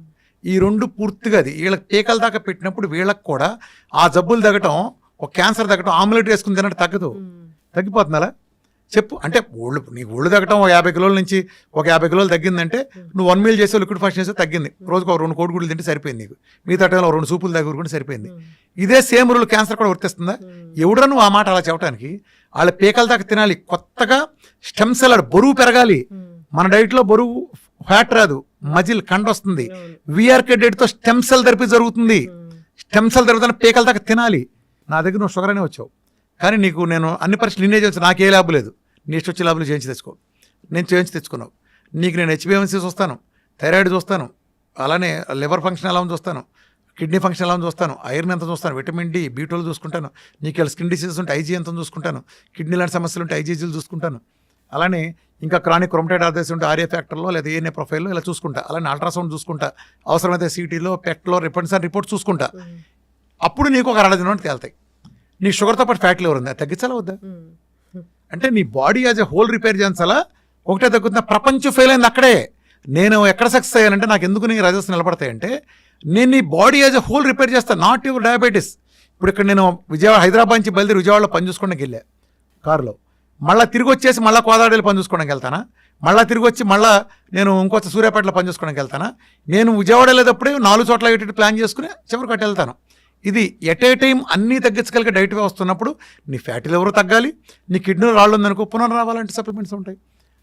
ఈ 2 పూర్తిగా అది వీళ్ళకి పీకల దాకా పెట్టినప్పుడు వీళ్ళకి కూడా ఆ జబ్బులు తగ్గటం, ఒక క్యాన్సర్ తగ్గటం, ఆమ్లెట్ వేసుకుని తినట్టు తగ్గదు, తగ్గిపోతుంది అలా చెప్పు. అంటే నీకు ఒళ్ళు తగ్గటం 50 కిలోల నుంచి ఒక 50 కిలోలు తగ్గిందంటే నువ్వు 1 మీల్ చేసే లిక్విడ్ ఫాస్టింగ్ చేస్తే తగ్గింది. రోజుకు 2 కోడిగుడ్లు తింటే సరిపోయింది, నీకు మిగతా టైంలో 2 సూపులు తగ్గుకుంటే సరిపోయింది. ఇదే సేమ్ రూల్ క్యాన్సర్ కూడా వర్తిస్తుందా? ఎవడరా నువ్వు ఆ మాట అలా చెప్పడానికి? వాళ్ళ పీకల దాకా తినాలి. కొత్తగా స్టెమ్ సెల్ బరువు పెరగాలి. మన డైట్లో బరువు ఫ్యాట్ రాదు, మజిల్ కండ వస్తుంది. విఆర్కే డైట్తో స్టెమ్ సెల్ థెరపీ జరుగుతుంది. స్టెమ్ సెల్ థెరపీ పీకల దాకా తినాలి. నా దగ్గర నువ్వు షుగర్ అనే వచ్చావు, కానీ నీకు నేను అన్ని పరీక్షలు నిన్నే చేసి నాకే ల్యాబ్ లేదు, నీ ఇష్టం వచ్చే ల్యాబ్లు చేయించి తెచ్చుకో. నేను చేయించి తెచ్చుకున్నావు. నీకు నేను హెచ్బిఎంసీ చూస్తాను, థైరాయిడ్ చూస్తాను, అలానే లివర్ ఫంక్షన్ ఎలా ఉంది చూస్తాను, కిడ్నీ ఫంక్షన్ ఎలా ఉంది చూస్తాను, ఐరన్ ఎంత చూస్తాను, విటమిన్ డి, B12 చూసుకుంటాను, నీకు ఇలా స్కిన్ డిసీజెస్ ఉంటే ఐజీ ఎంత చూసుకుంటాను, కిడ్నీ లాంటి సమస్యలు ఉంటే ఐజీజీలు చూసుకుంటాను, అలానే ఇంకా క్రానిక్ క్రోమటైడ్ ఆర్థరైటిస్ ఉంటే ఆర్ఏ ఫ్యాక్టర్లో లేదా ఏఎన్ఏ ప్రొఫైల్లో ఇలా చూసుకుంటా, అలానే అల్ట్రాసౌండ్ చూసుకుంటా, అవసరమైతే సిటీలో పెట్లో రిపోర్ట్ చూసుకుంటా. అప్పుడు నీకు ఒక 60 దినం తేలుతాయి. నీ షుగర్తో పాటు ఫ్యాట్ లివర్ ఉంది, అది తగ్గించాలా వద్దా? అంటే నీ body as a whole repair చేయించాలా? ఒకటే తగ్గుతున్నా, ప్రపంచం ఫెయిల్ అయింది అక్కడే. నేను ఎక్కడ సక్సెస్ అయ్యానంటే, నాకు ఎందుకు నీ రజస్ నిలబడతాయంటే, నేను నీ body as a whole repair చేస్తాను, నాట్ యువర్ డయాబెటీస్. ఇప్పుడు ఇక్కడ నేను హైదరాబాద్ నుంచి బయలుదేరి విజయవాడలో పని చూసుకోవడానికి వెళ్ళా కారులో, మళ్ళీ తిరిగి వచ్చేసి మళ్ళీ కోదాడేలు పని చూసుకోవడానికి వెళ్తానా, మళ్ళీ తిరిగి వచ్చి మళ్ళీ నేను ఇంకొక సూర్యాపేటలో పని చూసుకోవడానికి వెళ్తానా? నేను విజయవాడ వెళ్ళేటప్పుడే 4 చోట్ల ఇటు ప్లాన్ చేసుకుని చివరికి అటు వెళ్తాను. ఇది ఎట్ ఏ టైం అన్నీ తగ్గించగలిగే డైట్ వస్తున్నప్పుడు నీ ఫ్యాటీ లివర్ తగ్గాలి, నీ కిడ్నీలో రాళ్ళు ఉందనుకో పునరావాలంటే సప్లిమెంట్స్ ఉంటాయి.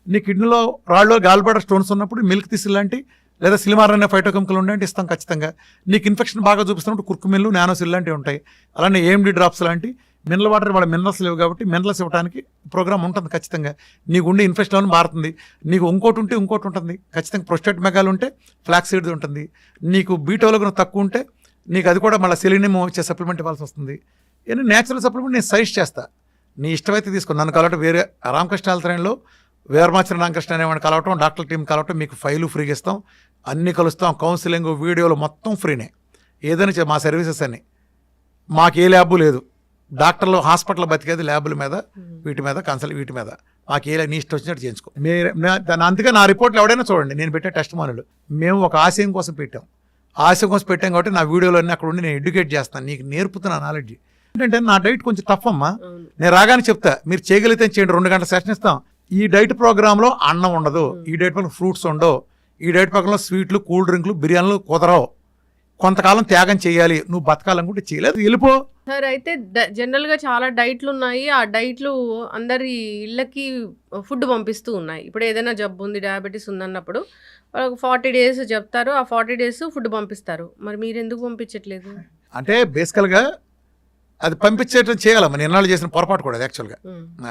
నీ కిడ్నీలో రాళ్ళు గాల్బ్లాడర్ స్టోన్స్ ఉన్నప్పుడు మిల్క్ తీసి లాంటి లేదా సిలిమార్ అనే ఫైటోకెమికల్ ఉండే ఇస్తాం ఖచ్చితంగా. నీకు ఇన్ఫెక్షన్ బాగా చూపిస్తున్నప్పుడు కుర్కుమిల్లు, నానోసిల్ లాంటివి ఉంటాయి. అలానే AMD డ్రాప్స్ లాంటి మినరల్ వాటర్ వాళ్ళ మినరల్స్ లేవు కాబట్టి మినరల్స్ ఇవ్వడానికి ప్రోగ్రామ్ ఉంటుంది ఖచ్చితంగా. నీకు ఉండే ఇన్ఫెక్షన్ మారుతుంది. నీకు ఇంకోటి ఉంటే ఇంకోటి ఉంటుంది ఖచ్చితంగా. ప్రొస్టేట్ మెగాలు ఉంటే ఫ్లాక్స్ సీడ్ ఉంటుంది. నీకు B12 తక్కువ ఉంటే నీకు అది కూడా మళ్ళీ సెలీనియం వచ్చే సప్లిమెంట్ ఇవ్వాల్సి వస్తుంది. ఏదైనా న్యాచురల్ సప్లిమెంట్ నేను సజెస్ట్ చేస్తా, నీ ఇష్టమైతే తీసుకో. నన్ను కలవటం వేరే రామకృష్ణ ఆల్తరణలో వీరమాచిన రామకృష్ణ అనేవాడిని కలవటం, డాక్టర్ టీం కలవటం, మీకు ఫైలు ఫ్రీగా ఇస్తాం, అన్నీ కలుస్తాం, కౌన్సిలింగ్ వీడియోలు మొత్తం ఫ్రీనే. ఏదైనా మా సర్వీసెస్ అన్ని, మాకు ఏ ల్యాబు లేదు. డాక్టర్లు హాస్పిటల్ బతికేది ల్యాబుల మీద, వీటి మీద కన్సల్ట్, వీటి మీద మాకు ఏ నీ ఇష్టం వచ్చినట్టు చేయించుకో. అందుకే నా రిపోర్ట్లు ఎవడైనా చూడండి, నేను పెట్టే టెస్ట్ మానులు మేము ఒక ఆశయం కోసం పెట్టాం. ఆశయం కోసం పెట్టాం కాబట్టి నా వీడియోలు అన్నీ అక్కడ ఉండి నేను ఎడ్యుకేట్ చేస్తాను, నీకు నేర్పుతున్నా నాలెడ్జ్. ఏంటంటే నా డైట్ కొంచెం టఫ్ అమ్మా, నేను రాగానే చెప్తా, మీరు చేయగలిగితే చేయండి, 2 గంటల సెషన్ ఇస్తాం. ఈ డైట్ ప్రోగ్రాంలో అన్నం ఉండదు, ఈ డైట్ పక్కన ఫ్రూట్స్ ఉండవు, ఈ డైట్ పక్కన స్వీట్లు, కూల్ డ్రింక్లు, బిర్యానీలు కుదరవు. కొంతకాలం త్యాగం చేయాలి, నువ్వు బతకాలనుకుంటే చేయలేదు వెళ్ళిపో. సార్ అయితే జనరల్గా చాలా డైట్లు ఉన్నాయి, ఆ డైట్లు అందరి ఇళ్ళకి ఫుడ్ పంపిస్తూ ఉన్నాయి. ఇప్పుడు ఏదైనా జబ్బు ఉంది, డయాబెటీస్ ఉందన్నప్పుడు 40 days చెప్తారు, ఆ 40 days ఫుడ్ పంపిస్తారు. మరి మీరు ఎందుకు పంపించట్లేదు? అంటే బేసికల్గా అది పంపించేటం చేయాలమ్మా. నేను ఎన్నాళ్ళు చేసిన పొరపాటు కూడా అది యాక్చువల్గా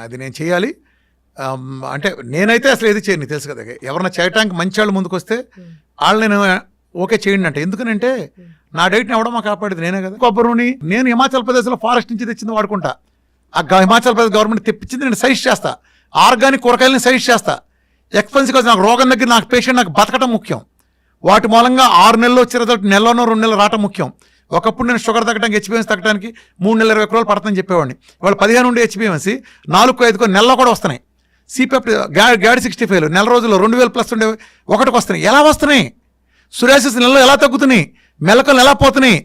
అది నేను చేయాలి. అంటే నేనైతే అసలు ఏది చేయను, తెలుసు కదా. ఎవరన్నా చేయటానికి మంచి వాళ్ళు ముందుకు వస్తే వాళ్ళు నేను ఓకే చేయండి అంటే, ఎందుకనంటే నా డైట్ని ఎవడమా కాపాడేది నేనే కదా. కొబ్బరి నూనె నేను హిమాచల్ ప్రదేశ్లో ఫారెస్ట్ నుంచి తెచ్చింది వాడుకుంటా. ఆ హిమాచల్ ప్రదేశ్ గవర్నమెంట్ తెప్పించింది నేను సజెస్ట్ చేస్తా. ఆర్గానిక్ కూరగాయలని సజెస్ట్ చేస్తా. ఎక్స్పెన్సివ్ నాకు రోగం దగ్గర నాకు పేషెంట్ నాకు బతకటం ముఖ్యం. వాటి మూలంగా 6 నెలలు వచ్చే రిజల్ట్ నెలలోనో 2 నెలలు రావటం ముఖ్యం. ఒకప్పుడు నేను షుగర్ తగ్గడానికి HbA1c తగ్గడానికి 3 నెలల 20 రోజులు పడుతుందని చెప్పేవాడిని. వాళ్ళు 15 ఉండే HbA1c 4-5 నెలలో కూడా వస్తున్నాయి. సిపెప్ట్ గ్యాడ్ 65 నెల రోజుల్లో 2000+ ఉండే ఒకటికి వస్తున్నాయి. ఎలా వస్తున్నాయి? సురాసిస్ నెలలో ఎలా తగ్గుతున్నాయి? మెలకలు ఎలా పోతున్నాయి?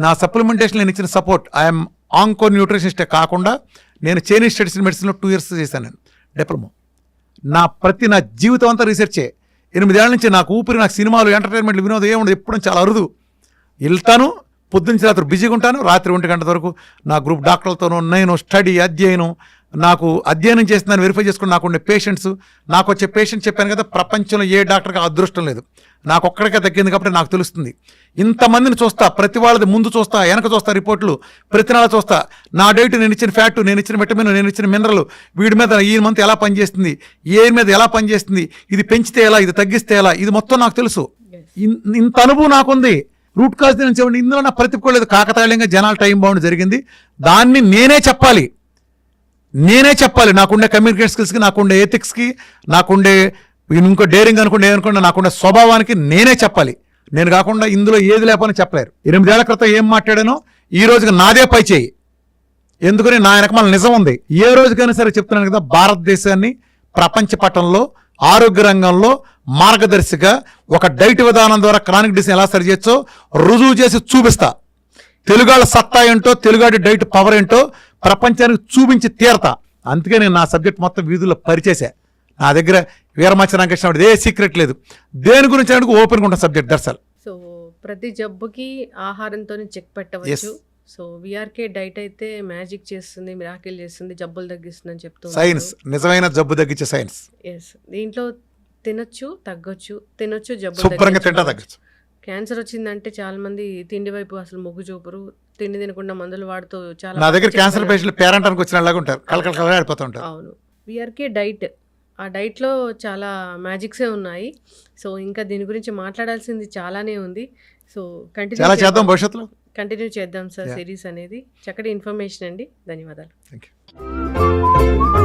నా సప్లిమెంటేషన్ నేను ఇచ్చిన సపోర్ట్. ఐఎమ్ ఆంకో న్యూట్రిషనిస్టే కాకుండా నేను చైనీస్ స్టడీస్ ఇన్ మెడిసిన్లో 2 years చేశాను నేను డిప్లొమా. నా జీవితం అంతా రీసెర్చే. 8 ఏళ్ల నుంచి నాకు ఊపిరి, నాకు సినిమాలు, ఎంటర్టైన్మెంట్లు, వినోదం ఏముండదు. ఎప్పుడు చాలా అరుదు. వెళ్తాను, పొద్దున్న రాత్రి బిజీగా ఉంటాను, రాత్రి 1 గంట వరకు నా గ్రూప్ డాక్టర్లతోనూ నేను స్టడీ అధ్యయనం, నాకు అధ్యయనం చేస్తున్నాను, వెరిఫై చేసుకుని నాకు ఉండే పేషెంట్స్, నాకు వచ్చే పేషెంట్ చెప్పాను కదా, ప్రపంచంలో ఏ డాక్టర్కి అదృష్టం లేదు, నాకు ఒక్కడికే తగ్గింది కాబట్టి నాకు తెలుస్తుంది. ఇంతమందిని చూస్తా, ప్రతి వాళ్ళది ముందు చూస్తా, వెనక చూస్తా, రిపోర్ట్లు ప్రతి నెల చూస్తా. నా డైట్, నేను ఇచ్చిన ఫ్యాట్, నేను ఇచ్చిన విటమిన్, నేను ఇచ్చిన మినరల్, వీడి మీద ఈ మంత్ ఎలా పనిచేస్తుంది, ఏ మీద ఎలా పనిచేస్తుంది, ఇది పెంచితే ఎలా, ఇది తగ్గిస్తే ఎలా, ఇది మొత్తం నాకు తెలుసు. ఇంత అనుభవం నాకుంది. రూట్ కాజ్ నేను చెప్పండి, ఇందులో నా ప్రతిపోలేదు. కాకతాళీయంగా జనాల టైం బౌండ్ జరిగింది. దాన్ని నేనే చెప్పాలి. నాకుండే కమ్యూనికేషన్ స్కిల్స్కి, నాకుండే ఎథిక్స్కి, నాకుండే ఇంకో డేరింగ్ అనుకుంటే ఏదనుకుంటే నాకుండే స్వభావానికి నేనే చెప్పాలి. నేను కాకుండా ఇందులో ఏది లేపని చెప్పలేరు. 8 ఏళ్ల క్రితం ఏం మాట్లాడానో ఈ రోజుకి నాదే పై చేయి. ఎందుకని నా వెనకమాల నిజం ఉంది. ఏ రోజుకైనా సరే చెప్తున్నాను కదా, భారతదేశాన్ని ప్రపంచ పటంలో ఆరోగ్య రంగంలో మార్గదర్శిగా ఒక డైట్ విధానం ద్వారా క్రానిక్ డిసీజ్ ఎలా సరి చేయొచ్చో రుజువు చేసి చూపిస్తా. తెలుగాళ్ళ సత్తా ఏంటో, తెలుగాడి డైట్ పవర్ ఏంటో ప్రపంచానికి చూపించి తీరతా. అందుకే నేను నా సబ్జెక్ట్ మొత్తం వీధుల్లో పరిచేసా. నా దగ్గర వీరమాచి రామకృష్ణ ఏ సీక్రెట్ లేదు. దేని గురించి అంటే ఓపెన్గా ఉంటాను సబ్జెక్ట్ దర్శల్. సో ప్రతి జబ్బుకి ఆహారంతో చెక్ పెట్టవచ్చు. సో విఆర్కే డైట్ అయితే మ్యాజిక్ చేస్తుంది, మిరాకిల్ చేస్తుంది, జబ్బులు తగ్గిస్తుంది అని చెప్తుంది. సైన్స్, నిజమైన జబ్బు తగ్గించే సైన్స్. ఎస్, దీంట్లో తినొచ్చు, తగ్గొచ్చు, తినొచ్చు, జబ్బు శుభ్రంగా తింటా తగ్గచ్చు. క్యాన్సర్ వచ్చిందంటే చాలా మంది తిండి వైపు అసలు మొగ్గు చూపరు, తిండి తినకుండా మందులు వాడుతూ చాలా. నా దగ్గర క్యాన్సర్ పేషెంట్లు పేరెంటానికి వచ్చిన లాగా ఉంటారు, కలకల ఆడిపోతూ ఉంటారు. అవును, విఆర్కే డైట్ ఆ డైట్‌లో చాలా మ్యాజిక్సే ఉన్నాయి. సో, ఇంకా దీని గురించి మాట్లాడాల్సింది చాలానే ఉంది. సో, చాలా చేద్దాం భవిష్యత్తులో. కంటిన్యూ చేద్దాం సార్ యాహ్! సీరీస్ అనేది. చక్కటి ఇన్ఫర్మేషన్ అండి. ధన్యవాదాలు. Thank you.